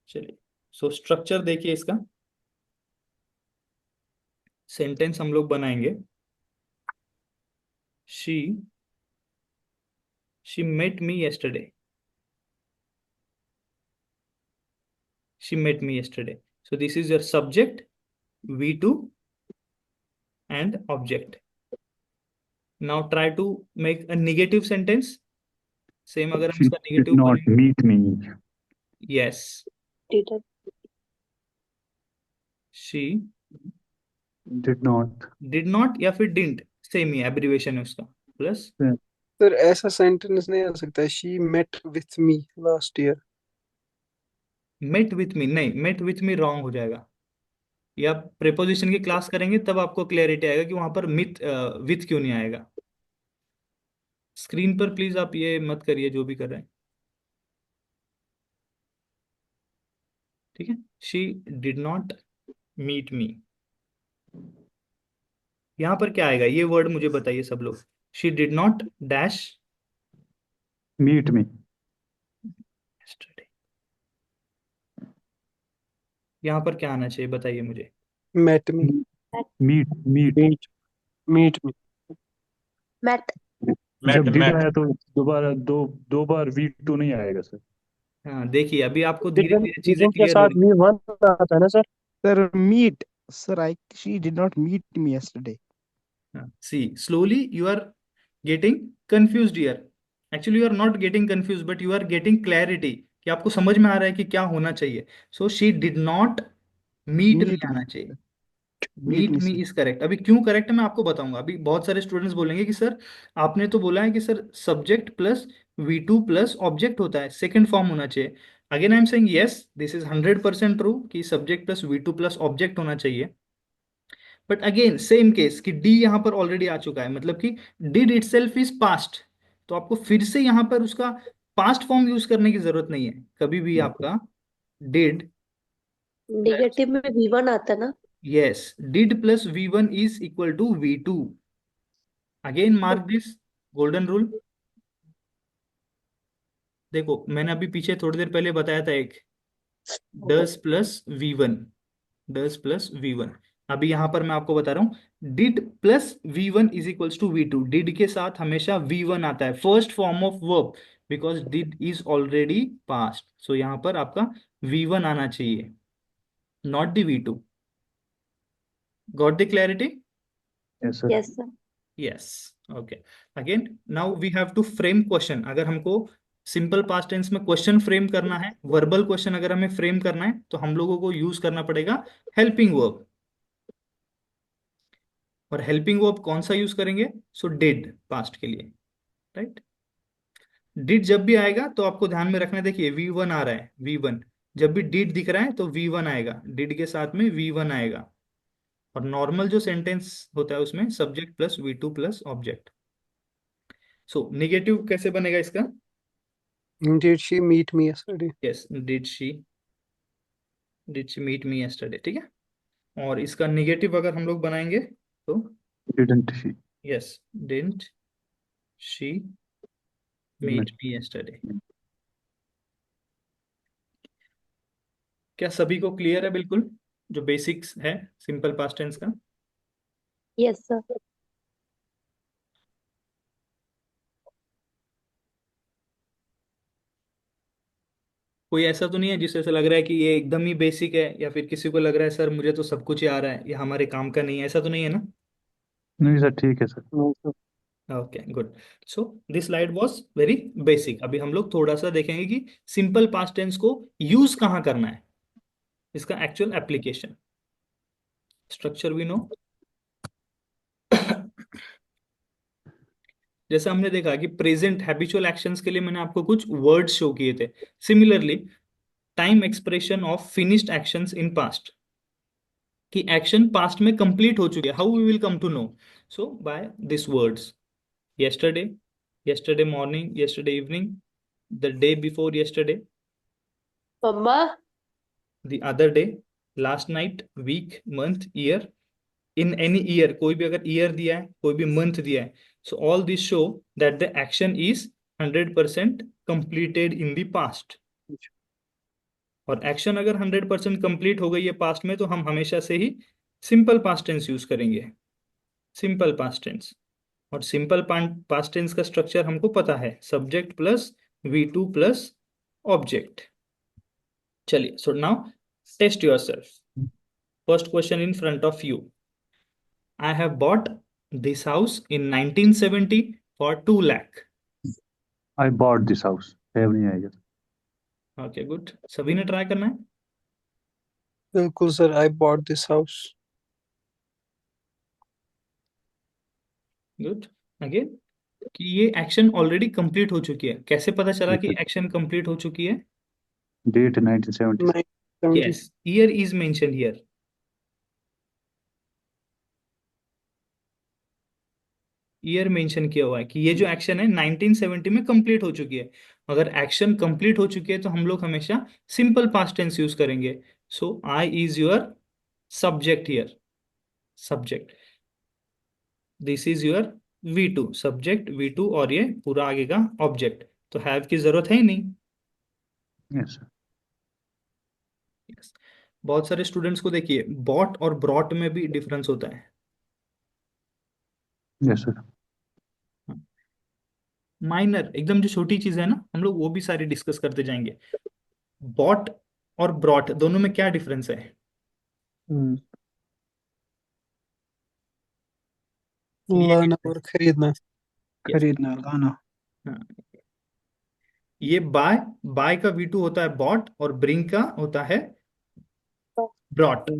चलिए, सो स्ट्रक्चर देखिए इसका. सेंटेंस हम लोग बनाएंगे. She met me yesterday. She met me yesterday. So this is your subject, V2 and object. Now try to make a negative sentence. Same अगर हम She इसका did negative not करेंगे. meet me. Yes, Didn't. she Did not. did not या फिर didn't, same he abbreviation है उसका. Plus sir ऐसा sentence नहीं आ सकता, she met with me last year. met with me, नहीं, met with me wrong हो जाएगा. या प्रेपोजिशन की क्लास करेंगे तब आपको क्लैरिटी आएगा कि वहां पर विथ क्यों नहीं आएगा. स्क्रीन पर प्लीज आप ये मत करिए जो भी कर रहे हैं. ठीक है, she did not meet me. यहां पर क्या आएगा? ये वर्ड मुझे बताइए सब लोग. She did not dash Meet me. yesterday. यहां पर क्या आना चाहिए बताइए मुझे. Met me. Meet. Meet me. Met. जब did आया तो दोबारा दो बार V2 नहीं आएगा सर. हाँ, देखिए अभी आपको धीरे Didn't धीरे चीजें didn't के क्लियर हो साथ रही. me one आता है ना sir? Sir, meet. Sir, she did not meet me yesterday. See, slowly you are getting confused here. Actually you are not getting confused but you are getting clarity कि आपको समझ में आ रहा है कि क्या होना चाहिए. So she did not meet Meet नहीं me. आना चाहिए. Meet meet me, me sir. Is correct. अभी क्यों करेक्ट है मैं आपको बताऊंगा. अभी बहुत सारे स्टूडेंट्स बोलेंगे कि सर आपने तो बोला है कि sir subject plus V2 plus object होता है, सेकंड फॉर्म होना चाहिए. Again I am saying yes, this is 100% true कि subject plus V2 plus object होना चाहिए. बट अगेन सेम केस कि डी यहाँ पर ऑलरेडी आ चुका है, मतलब कि डिड इटसेल्फ इज पास्ट. तो आपको फिर से यहाँ पर उसका पास्ट फॉर्म यूज करने की जरूरत नहीं है. कभी भी आपका डिड, नेगेटिव में V1 आता है ना. yes, did plus V1 is equal to V2. Again mark this golden rule. देखो मैंने अभी पीछे थोड़ी देर पहले बताया था एक does plus V1, does plus V1. अभी यहां पर मैं आपको बता रहा हूं, did plus V1 is equals to V2। Did के साथ हमेशा V1 आता है, first form of verb, because did is already past. So यहां पर आपका V1 आना चाहिए, not the V2। Got the clarity? Yes sir. Yes, sir. Yes. Okay, again now we have to frame question. अगर हमको simple past tense में question frame करना है, वर्बल क्वेश्चन अगर हमें फ्रेम करना है, तो हम लोगों को यूज करना पड़ेगा हेल्पिंग वर्ब। और हेल्पिंग वर्ब कौन सा यूज करेंगे? सो डिड पास्ट के लिए, राइट। डिड जब भी आएगा तो आपको ध्यान में रखना है, देखिए V1 आ रहा है, V1 जब भी डिड दिख रहा है तो V1 आएगा, डिड के साथ में V1 आएगा। और नॉर्मल जो सेंटेंस होता है उसमें subject plus V2 plus object. So negative कैसे बनेगा इसका? Did she meet me yesterday? Yes, did she meet me yesterday, ठीक है। और इसका निगेटिव अगर हम लोग बनाएंगे तो didn't she. Yes, didn't she meet me yesterday. क्या सभी को क्लियर है बिल्कुल, जो बेसिक्स है सिंपल पास्ट टेंस का? Yes, sir. कोई ऐसा तो नहीं है जिससे ऐसा लग रहा है कि ये एकदम ही बेसिक है, या फिर किसी को लग रहा है सर मुझे तो सब कुछ ही आ रहा है, ये हमारे काम का नहीं है, ऐसा तो नहीं है ना? नहीं सर, ठीक है sir. No, sir. Okay, good. So this slide was very basic. अभी हम लोग थोड़ा सा देखेंगे कि सिंपल पास्ट टेंस को यूज कहाँ करना है, इसका actual application. Structure we know. जैसा हमने देखा कि प्रेजेंट हैबिचुअल एक्शंस के लिए मैंने आपको कुछ वर्ड्स शो किए थे। Similarly time expression of finished actions in past, कि एक्शन पास्ट में कंप्लीट हो चुके हैं, how we will come to know? So by this words, yesterday, yesterday morning, yesterday evening, the day before yesterday, Mama, the other day, last night, week, month, year, in any year, कोई भी अगर year दिया है, कोई भी month दिया है, so all this show that the action is 100% completed in the past। और एक्शन अगर 100% कंप्लीट हो गई है पास्ट में, तो हम हमेशा से ही सिंपल पास्ट टेंस यूज करेंगे, सिंपल पास्ट टेंस। और सिंपल पास्ट टेंस का स्ट्रक्चर हमको पता है, subject plus V2 plus object. चलिए, so now test yourself. First question in front of you, I have bought this house in 1970 for 2 lakh. I bought this house, have नहीं आएगा। Okay, good. सभी ने try करना है। बिल्कुल sir, I bought this house. Good. Again, कि ये action already complete हो चुकी है, कैसे पता चला कि Yes, एक्शन कंप्लीट हो चुकी है? Date 1970। 1970. Yes, year is mention here. Year mention किया हुआ है कि ये जो एक्शन है 1970 में कंप्लीट हो चुकी है। अगर एक्शन कंप्लीट हो चुकी है तो हम लोग हमेशा सिंपल पास्ट टेंस यूज करेंगे। So I is your subject here, subject. This is your V2, subject V2, और ये पूरा आगे का ऑब्जेक्ट। तो हैव की जरूरत है ही नहीं। Yes sir. Yes. बहुत सारे स्टूडेंट्स को देखिए, बॉट और ब्रॉट में भी डिफरेंस होता है। Yes sir. माइनर, एकदम जो छोटी चीज है ना, हम लोग वो भी सारी डिस्कस करते जाएंगे। बॉट और ब्रॉट दोनों में क्या डिफरेंस है? ये लाना और खरीदना. खरीदना, लाना। हाँ, ये बाय, बाय का V2 होता है बॉट, और ब्रिंग का होता है ब्रॉट।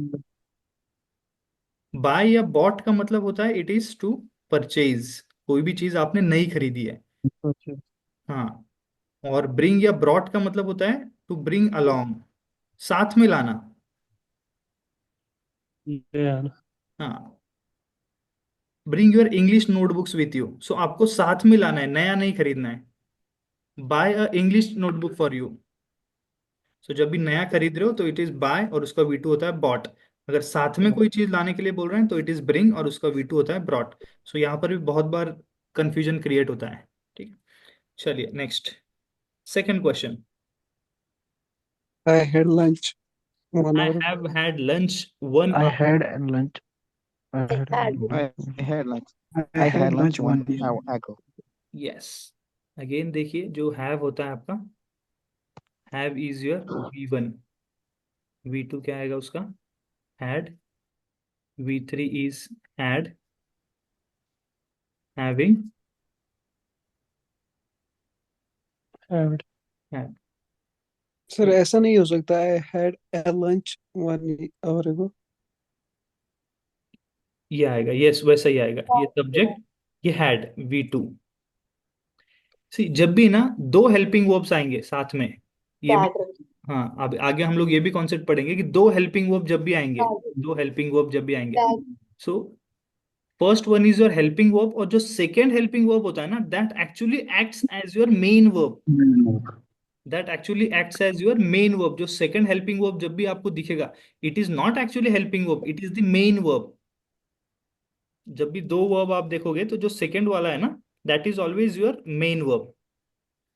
बाय या बॉट का मतलब होता है इट इज टू परचेज, कोई भी चीज आपने नई खरीदी है। अच्छा. हाँ। और ब्रिंग या ब्रॉट का मतलब होता है टू ब्रिंग अलोंग, साथ में लाना। यार हाँ, bring your English notebooks with you, so आपको साथ में लाना है, नया नहीं खरीदना है। Buy a English notebook for you, so जब भी नया खरीद रहे हो तो इट इज बाय और उसका V2 होता है बॉट। अगर साथ में कोई चीज लाने के लिए बोल रहे हैं तो इट इज ब्रिंग और उसका V2 होता है ब्रॉट। सो यहाँ पर भी बहुत बार कंफ्यूजन क्रिएट होता है, ठीक है। चलिए next, second question. I had lunch. 1 I hour ago. have had lunch 1 I hour. had lunch. I I had had I had lunch. I I had had lunch lunch 1 1 hour ago. Yes. Again देखिए, जो have होता है आपका, have is your V1, V2 क्या आएगा उसका, had, V3 is had, having, Had. had. Sir ऐसा नहीं हो सकता I had a lunch 1 hour ago. ये आएगा, यस वैसा ही आएगा, ये सब्जेक्ट, ये had, V2। सी जब भी ना दो हेल्पिंग वर्ब्स आएंगे साथ में, ये भी, that हाँ अब आगे हम लोग ये भी कॉन्सेप्ट पढ़ेंगे कि दो हेल्पिंग वर्ब जब भी आएंगे, दो हेल्पिंग वर्ब जब भी आएंगे, so first one is your helping verb, और जो सेकेंड हेल्पिंग वर्ब होता है ना, that actually acts as your main verb, that actually acts as your main verb. जो सेकेंड हेल्पिंग वर्ब जब भी आपको दिखेगा, it is not actually helping verb, it is the main verb. जब भी दो वर्ब आप देखोगे तो जो सेकेंड वाला है ना, that is always your main verb.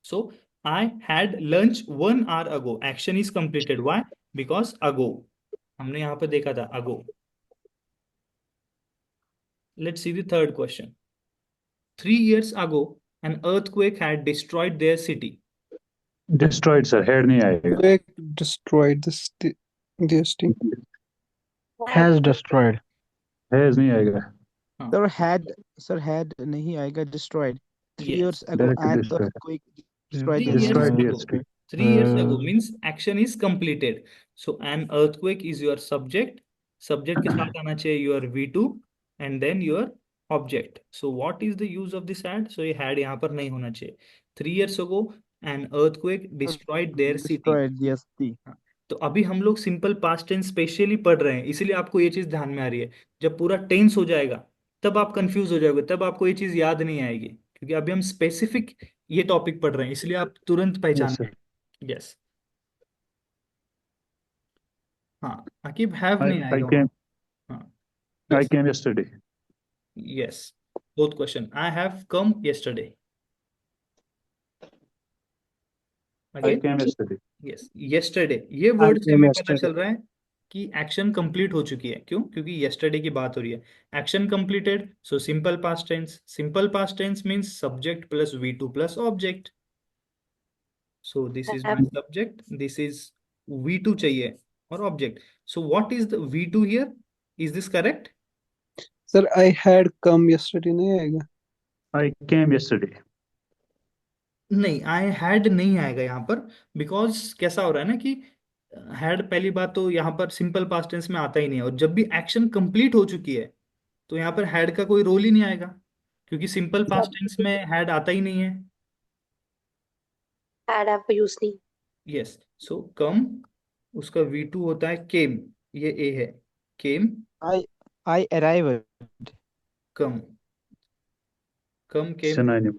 So I had lunch 1 hour ago. Action is completed. Why? Because ago. हमने यहाँ पे देखा था ago. Let's see the third question. 3 years ago, an earthquake had destroyed their city. Destroyed sir, head नहीं आएगा। Quake destroyed the city. Has destroyed. Has नहीं आएगा, हाँ, Sir had नहीं आएगा destroyed. 3 yes. years ago direct an destroyed, earthquake destroyed 3 their years destroyed the ago. History. 3 years ago means action is completed. So an earthquake is your subject. Subject के साथ आना चाहिए your V2 and then your object. So what is the use of this had? So ये had यहाँ पर नहीं होना चाहिए। 3 years ago an earthquake destroyed their city. destroyed their city. हाँ, तो अभी हम लोग सिंपल पास्ट टेंस स्पेशली पढ़ रहे हैं, इसीलिए आपको ये चीज ध्यान में आ रही है। जब पूरा टेंस हो जाएगा तब आप कंफ्यूज हो जाओगे, तब आपको ये चीज याद नहीं आएगी, क्योंकि अभी हम स्पेसिफिक ये टॉपिक पढ़ रहे हैं, इसलिए आप तुरंत पहचान यस सर, लेंगे। यस, हाँ अकीब हैव नहीं आई आएगा केम, वहाँ। हाँ, I yes, came yesterday. Yes, both question. I have come yesterday, I again came yesterday. Yes, yesterday, ये I वर्ड से came हमें पता yesterday. चल रहा है कि एक्शन कंप्लीट हो चुकी है। क्यों? क्योंकि यस्टरडे की बात हो रही है। Action completed, so simple past tense. Simple past tense means subject plus V2 plus object. So this is my have subject, this is V2 चाहिए और object. So what is the V2 here? Is this correct? Sir I had come yesterday नहीं आएगा. I came yesterday. नहीं, I had नहीं आएगा यहाँ पर, because कैसा हो रहा है ना कि हैड पहली बात तो यहाँ पर सिंपल पास्ट टेंस में आता ही नहीं है, और जब भी एक्शन कंप्लीट हो चुकी है तो यहाँ पर हैड का कोई रोल ही नहीं आएगा, क्योंकि सिंपल पास्ट टेंस में हैड आता ही नहीं है। had आपका यूज नहीं. यस, सो कम, उसका V2 होता है केम, ये ए है, came, I arrived. Come, come came, synonym,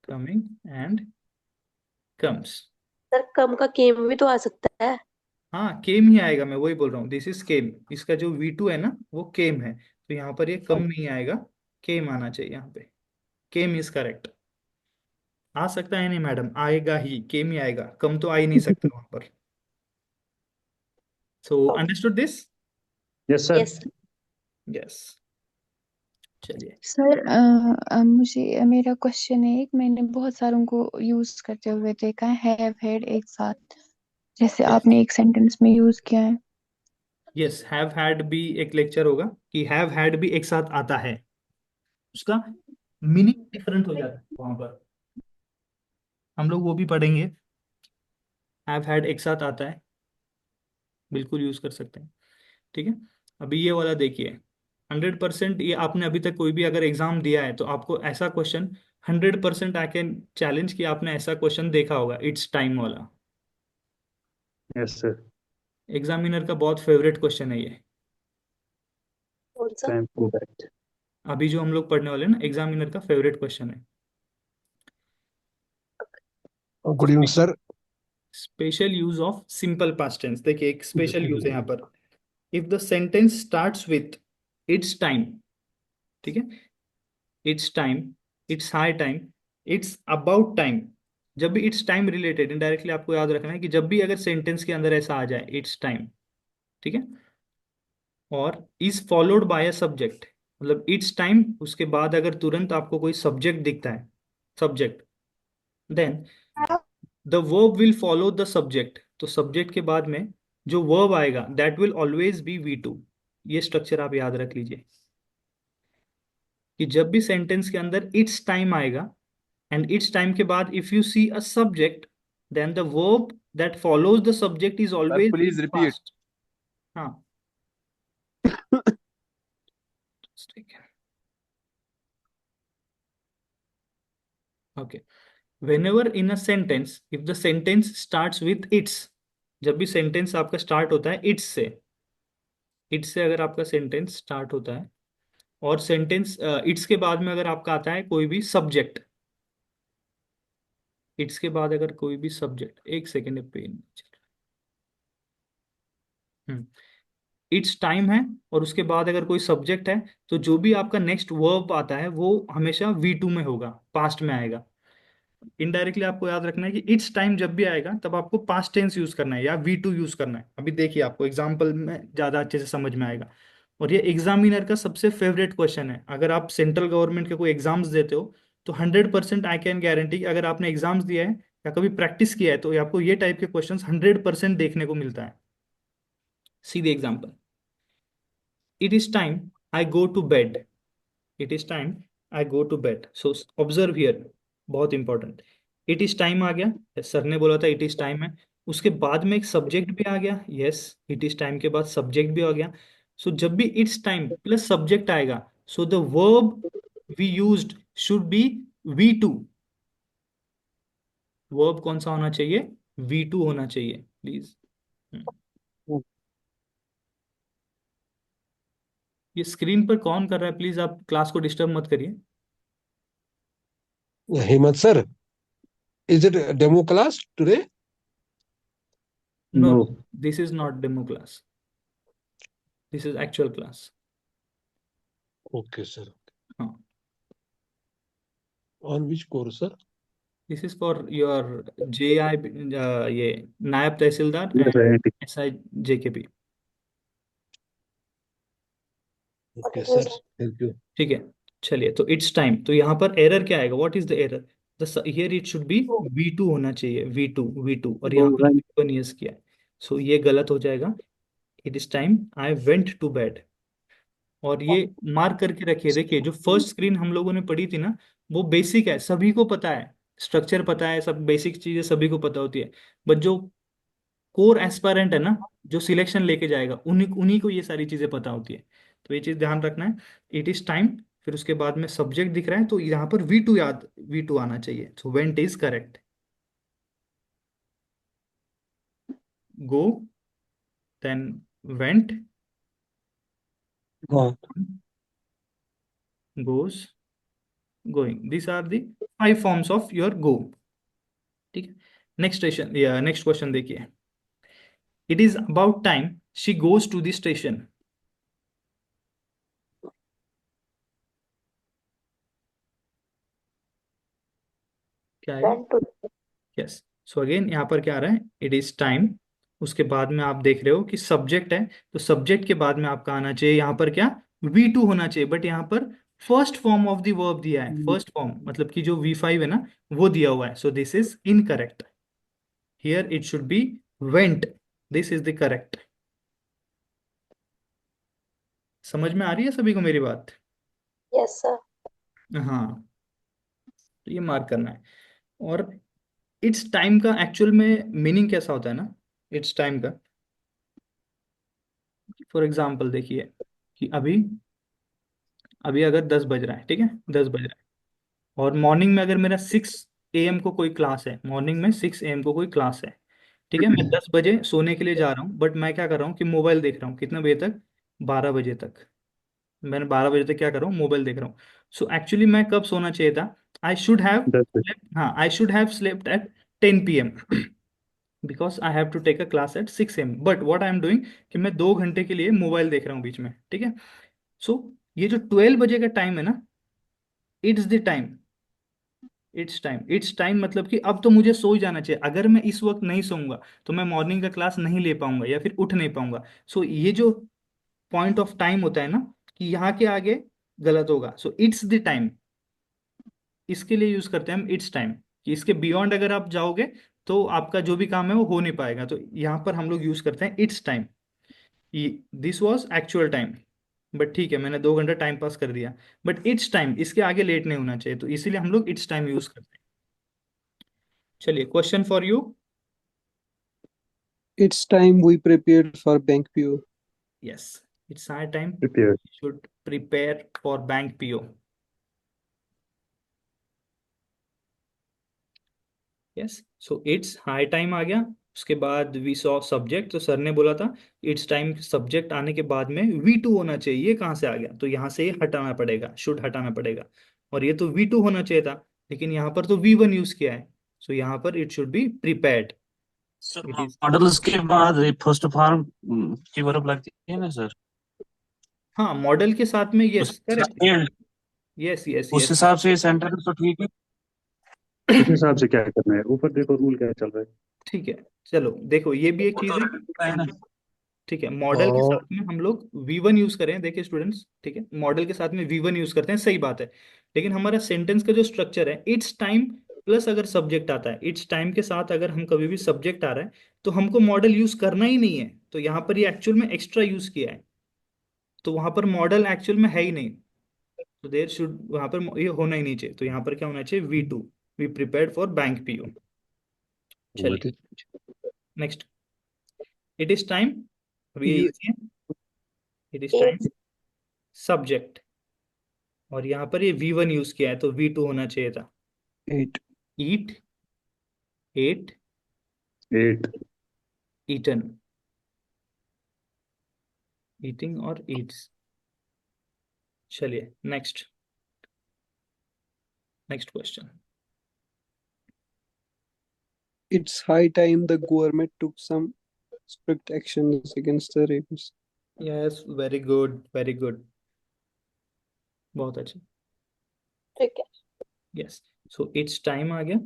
coming and comes. Sir come का केम भी तो आ सकता है. हाँ केम ही आएगा, मैं वही बोल रहा हूँ, दिस इज केम। इसका जो V2 है ना वो केम है, तो यहाँ पर ये कम नहीं आएगा, केम आना चाहिए यहाँ पे। Came is correct. आ सकता है नहीं मैडम, आएगा ही, केम ही आएगा, कम तो आ ही नहीं सकता वहां पर। सो understood this? Yes sir. Yes. Yes, चलिए। सर मुझे मेरा क्वेश्चन है, एक मैंने बहुत सारों को यूज करते हुए देखा है हैव हैड एक साथ, जैसे आपने एक सेंटेंस में यूज किया है। यस, हैव हैड भी एक लेक्चर होगा कि हैव हैड भी एक साथ आता है, उसका मीनिंग डिफरेंट हो जाता है वहां पर, हम लोग वो भी पढ़ेंगे। हैव हैड एक साथ आता है, बिल्कुल यूज कर सकते हैं, ठीक है। अभी ये वाला देखिए, 100%, ये आपने अभी तक कोई भी अगर एग्जाम दिया है तो आपको ऐसा क्वेश्चन 100% आई कैन चैलेंज कि आपने ऐसा क्वेश्चन देखा होगा, इट्स टाइम वाला। यस सर, एग्जामिनर का बहुत फेवरेट क्वेश्चन है ये। कौन सा? Time to back. अभी जो हम लोग पढ़ने वाले हैं ना, एग्जामिनर का फेवरेट क्वेश्चन है। Good evening, sir. Special use of simple past tense, देखिए एक स्पेशल यूज है यहाँ पर। If the sentence starts with it's time, ठीक है, it's time, it's high time, it's about time, जब भी इट्स टाइम रिलेटेड, इनडायरेक्टली आपको याद रखना है कि जब भी अगर सेंटेंस के अंदर ऐसा आ जाए इट्स टाइम, ठीक है, और is followed by a subject, मतलब इट्स टाइम उसके बाद अगर तुरंत आपको कोई सब्जेक्ट दिखता है, subject, then the verb will follow the subject, तो सब्जेक्ट के बाद में जो वर्ब आएगा that will always be V2। ये स्ट्रक्चर आप याद रख लीजिए कि जब भी सेंटेंस के अंदर इट्स टाइम आएगा एंड इट्स टाइम के बाद if you see a subject, then the verb that follows the subject is Sir, always please repeat. Past. हाँ, ठीक है, okay. whenever in a sentence if the sentence starts with its, जब भी sentence आपका start होता है it's से, it's से अगर आपका सेंटेंस स्टार्ट होता है और सेंटेंस इट्स के बाद में अगर आपका आता है कोई भी सब्जेक्ट, इट्स के बाद अगर कोई भी सब्जेक्ट, एक सेकेंड पेन, इट्स टाइम है और उसके बाद अगर कोई सब्जेक्ट है, तो जो भी आपका नेक्स्ट वर्ब आता है वो हमेशा V2 में होगा, पास्ट में आएगा। इनडायरेक्टली आपको याद रखना है कि इट्स टाइम जब भी आएगा तब आपको पास्ट टेंस यूज करना है या V2 यूज करना है। अभी देखिए आपको एग्जाम्पल में ज्यादा अच्छे से समझ में आएगा। और ये एग्जामिनर का सबसे फेवरेट क्वेश्चन है। अगर आप सेंट्रल गवर्नमेंट के कोई एग्जाम्स देते हो तो 100% आई कैन गारंटी, अगर आपने एग्जाम्स दिया है या कभी प्रैक्टिस किया है तो आपको ये टाइप के क्वेश्चन 100% देखने को मिलता है। सीधे example, it is time I go to bed, it is time I go to bed. So observe here, बहुत इंपॉर्टेंट, इट इज टाइम आ गया, सर ने बोला था इट इज टाइम है, उसके बाद में एक सब्जेक्ट भी आ गया, यस इट इज टाइम के बाद सब्जेक्ट भी आ गया। सो जब भी इट्स टाइम प्लस सब्जेक्ट आएगा, so the verb we used should be V2। Verb कौन सा होना चाहिए? V2 होना चाहिए प्लीज। ये स्क्रीन पर कौन कर रहा है? प्लीज आप क्लास को डिस्टर्ब मत करिए। Hemant sir, is it a demo class today? No, No. This is not demo class, this is actual class. Okay, sir. हाँ, On which course, sir? This is for your JI, ये नायब तहसीलदार Yes, and IIT. SI JKP। Okay, sir. Thank you. ठीक है, चलिए। तो it's time, तो यहाँ पर एरर क्या आएगा? What is the error? The here it should be V2 होना चाहिए, V2 और यहाँ Oh, पर right. V1 यूज किया है। सो ये गलत हो जाएगा। It is time I went to bed. और ये मार्क करके रखिए, देखिए जो फर्स्ट स्क्रीन हम लोगों ने पढ़ी थी ना, वो बेसिक है, सभी को पता है, स्ट्रक्चर पता है, सब बेसिक चीजें सभी को पता होती है। बट जो कोर एस्पायरेंट है ना, जो सिलेक्शन लेके जाएगा, उन्हीं उन्हीं को ये सारी चीजें पता होती है। तो ये चीज ध्यान रखना है। इट इज टाइम, फिर उसके बाद में सब्जेक्ट दिख रहा है तो यहाँ पर V2 याद, V2 आना चाहिए। So went is correct. Go, then went, हाँ. Goes, going, this are the 5 forms of your go. ठीक है, नेक्स्ट स्टेशन या नेक्स्ट क्वेश्चन देखिए, it is about time she goes to the station. क्या है? went to yes. So again यहाँ पर क्या आ रहा है? इट इज टाइम, उसके बाद में आप देख रहे हो कि सब्जेक्ट है, तो सब्जेक्ट के बाद में आपका आना चाहिए यहाँ पर क्या? V2 होना चाहिए। बट यहाँ पर first form of the verb दिया है, फर्स्ट फॉर्म मतलब कि जो V5 है ना, वो दिया हुआ है। So this is incorrect. Here it should B went, this is the correct. समझ में आ रही है सभी को मेरी बात? yes sir हाँ, तो ये मार्क करना है। और इट्स टाइम का एक्चुअल में मीनिंग कैसा होता है ना, इट्स टाइम का, फॉर एग्जाम्पल देखिए कि अभी अभी अगर 10 बज रहा है, ठीक है, 10 बज रहा है, और मॉर्निंग में अगर मेरा 6 AM को कोई क्लास है, मॉर्निंग में 6 AM को कोई क्लास है, ठीक है, मैं 10 बजे सोने के लिए जा रहा हूँ, बट मैं क्या कर रहा हूँ कि मोबाइल देख रहा हूँ। कितने बजे तक? 12 बजे तक। मैंने 12 बजे तक क्या कर रहा हूँ? मोबाइल देख रहा हूँ। सो एक्चुअली मैं कब सोना चाहिए था? आई शुड हैव, 10 बजे. हाँ, I should have slept at 10 PM because I have to take a class at 6 AM। But what I am doing कि मैं 2 घंटे के लिए मोबाइल देख रहा हूँ बीच में, ठीक है। सो ये जो 12 बजे का टाइम है ना, it's the time, it's time मतलब कि अब तो मुझे सो ही जाना चाहिए। अगर मैं इस वक्त नहीं सोऊंगा तो मैं मॉर्निंग का क्लास नहीं ले पाऊंगा या फिर उठ नहीं पाऊंगा। सो ये जो पॉइंट ऑफ टाइम होता है ना, कि यहाँ के आगे गलत होगा, सो इट्स द टाइम, इसके लिए यूज करते हैं हम इट्स टाइम। कि इसके बियॉन्ड अगर आप जाओगे तो आपका जो भी काम है वो हो नहीं पाएगा, तो यहाँ पर हम लोग यूज करते हैं it's time. This was actual time, but ठीक है मैंने 2 घंटा टाइम पास कर दिया, बट इट्स टाइम इसके आगे लेट नहीं होना चाहिए, तो इसीलिए हम लोग इट्स टाइम यूज करते हैं। चलिए question for you. It's time we prepared for bank PO. Yes, it's high time Prepared. Should prepare for bank PO. Yes, so it's high time आ गया। उसके बाद वी सॉ सब्जेक्ट, तो sir ने बोला था इट्स टाइम सब्जेक्ट आने के बाद में V2 होना चाहिए। ये कहाँ से आ गया, तो यहाँ से ये हटाना पड़ेगा, शुड हटाना पड़ेगा, और ये तो V2 होना चाहिए था, लेकिन यहाँ पर तो V1 यूज किया है, सो यहाँ पर it should be prepared. Sir it is, models के बाद फर्स्ट फॉर्म की वर्ब लगती है ना सर? हाँ मॉडल के साथ में, उस यस करेक्ट, हिसाब यस यस उस यस। हिसाब से सेंटेंस तो ठीक है। किस हिसाब से क्या करना है, ऊपर देखो रूल क्या चल रहा है। ठीक है, चलो देखो ये भी एक वो चीज तो है। है ना। ठीक है, मॉडल के साथ में हम लोग V1 यूज करें, देखिए स्टूडेंट्स, ठीक है मॉडल के साथ में V1 यूज करते हैं, सही बात है। लेकिन हमारा सेंटेंस का जो स्ट्रक्चर है, इट्स टाइम प्लस अगर सब्जेक्ट आता है, इट्स टाइम के साथ अगर हम कभी भी सब्जेक्ट आ रहा है तो हमको मॉडल यूज करना ही नहीं है, तो यहाँ पर ये एक्चुअल में एक्स्ट्रा यूज किया है, तो वहां पर मॉडल एक्चुअल में है ही नहीं, तो देर शुड वहां पर ये होना ही नहीं चाहिए, तो यहाँ पर क्या होना चाहिए, V2, we prepared for bank PO. चलिए नेक्स्ट, इट इज टाइम, अब ये ये इजी है। It is time at subject, और यहाँ पर ये V1 यूज किया है तो V2 होना चाहिए था। 8. ईट, एट, 8. ईटन, ईटिंग और ईट्स। चलिए next, next question. It's high time the government took some strict actions against the rapists. Yes, very good very good, बहुत अच्छा। ठीक है। यस, सो इट्स टाइम आ गया।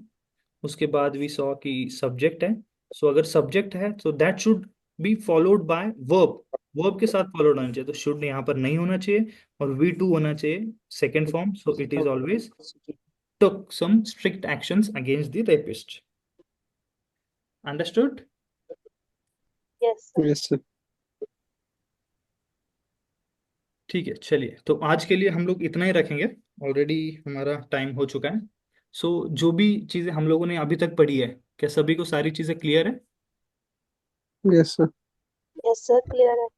उसके बाद वी सॉ कि सब्जेक्ट है, सो अगर सब्जेक्ट है तो that should be followed by verb, verb के साथ फॉलोड होना चाहिए, तो शुड यहाँ पर नहीं होना चाहिए, और V2 होना चाहिए second form, so it is always took some strict actions against the rapist. Understood? Yes sir. Yes, sir. ठीक है, चलिए तो आज के लिए हम लोग इतना ही रखेंगे, ऑलरेडी हमारा टाइम हो चुका है। सो जो भी चीज़ें हम लोगों ने अभी तक पढ़ी है, क्या सभी को सारी चीज़ें क्लियर है? Yes, sir. Yes sir, clear है।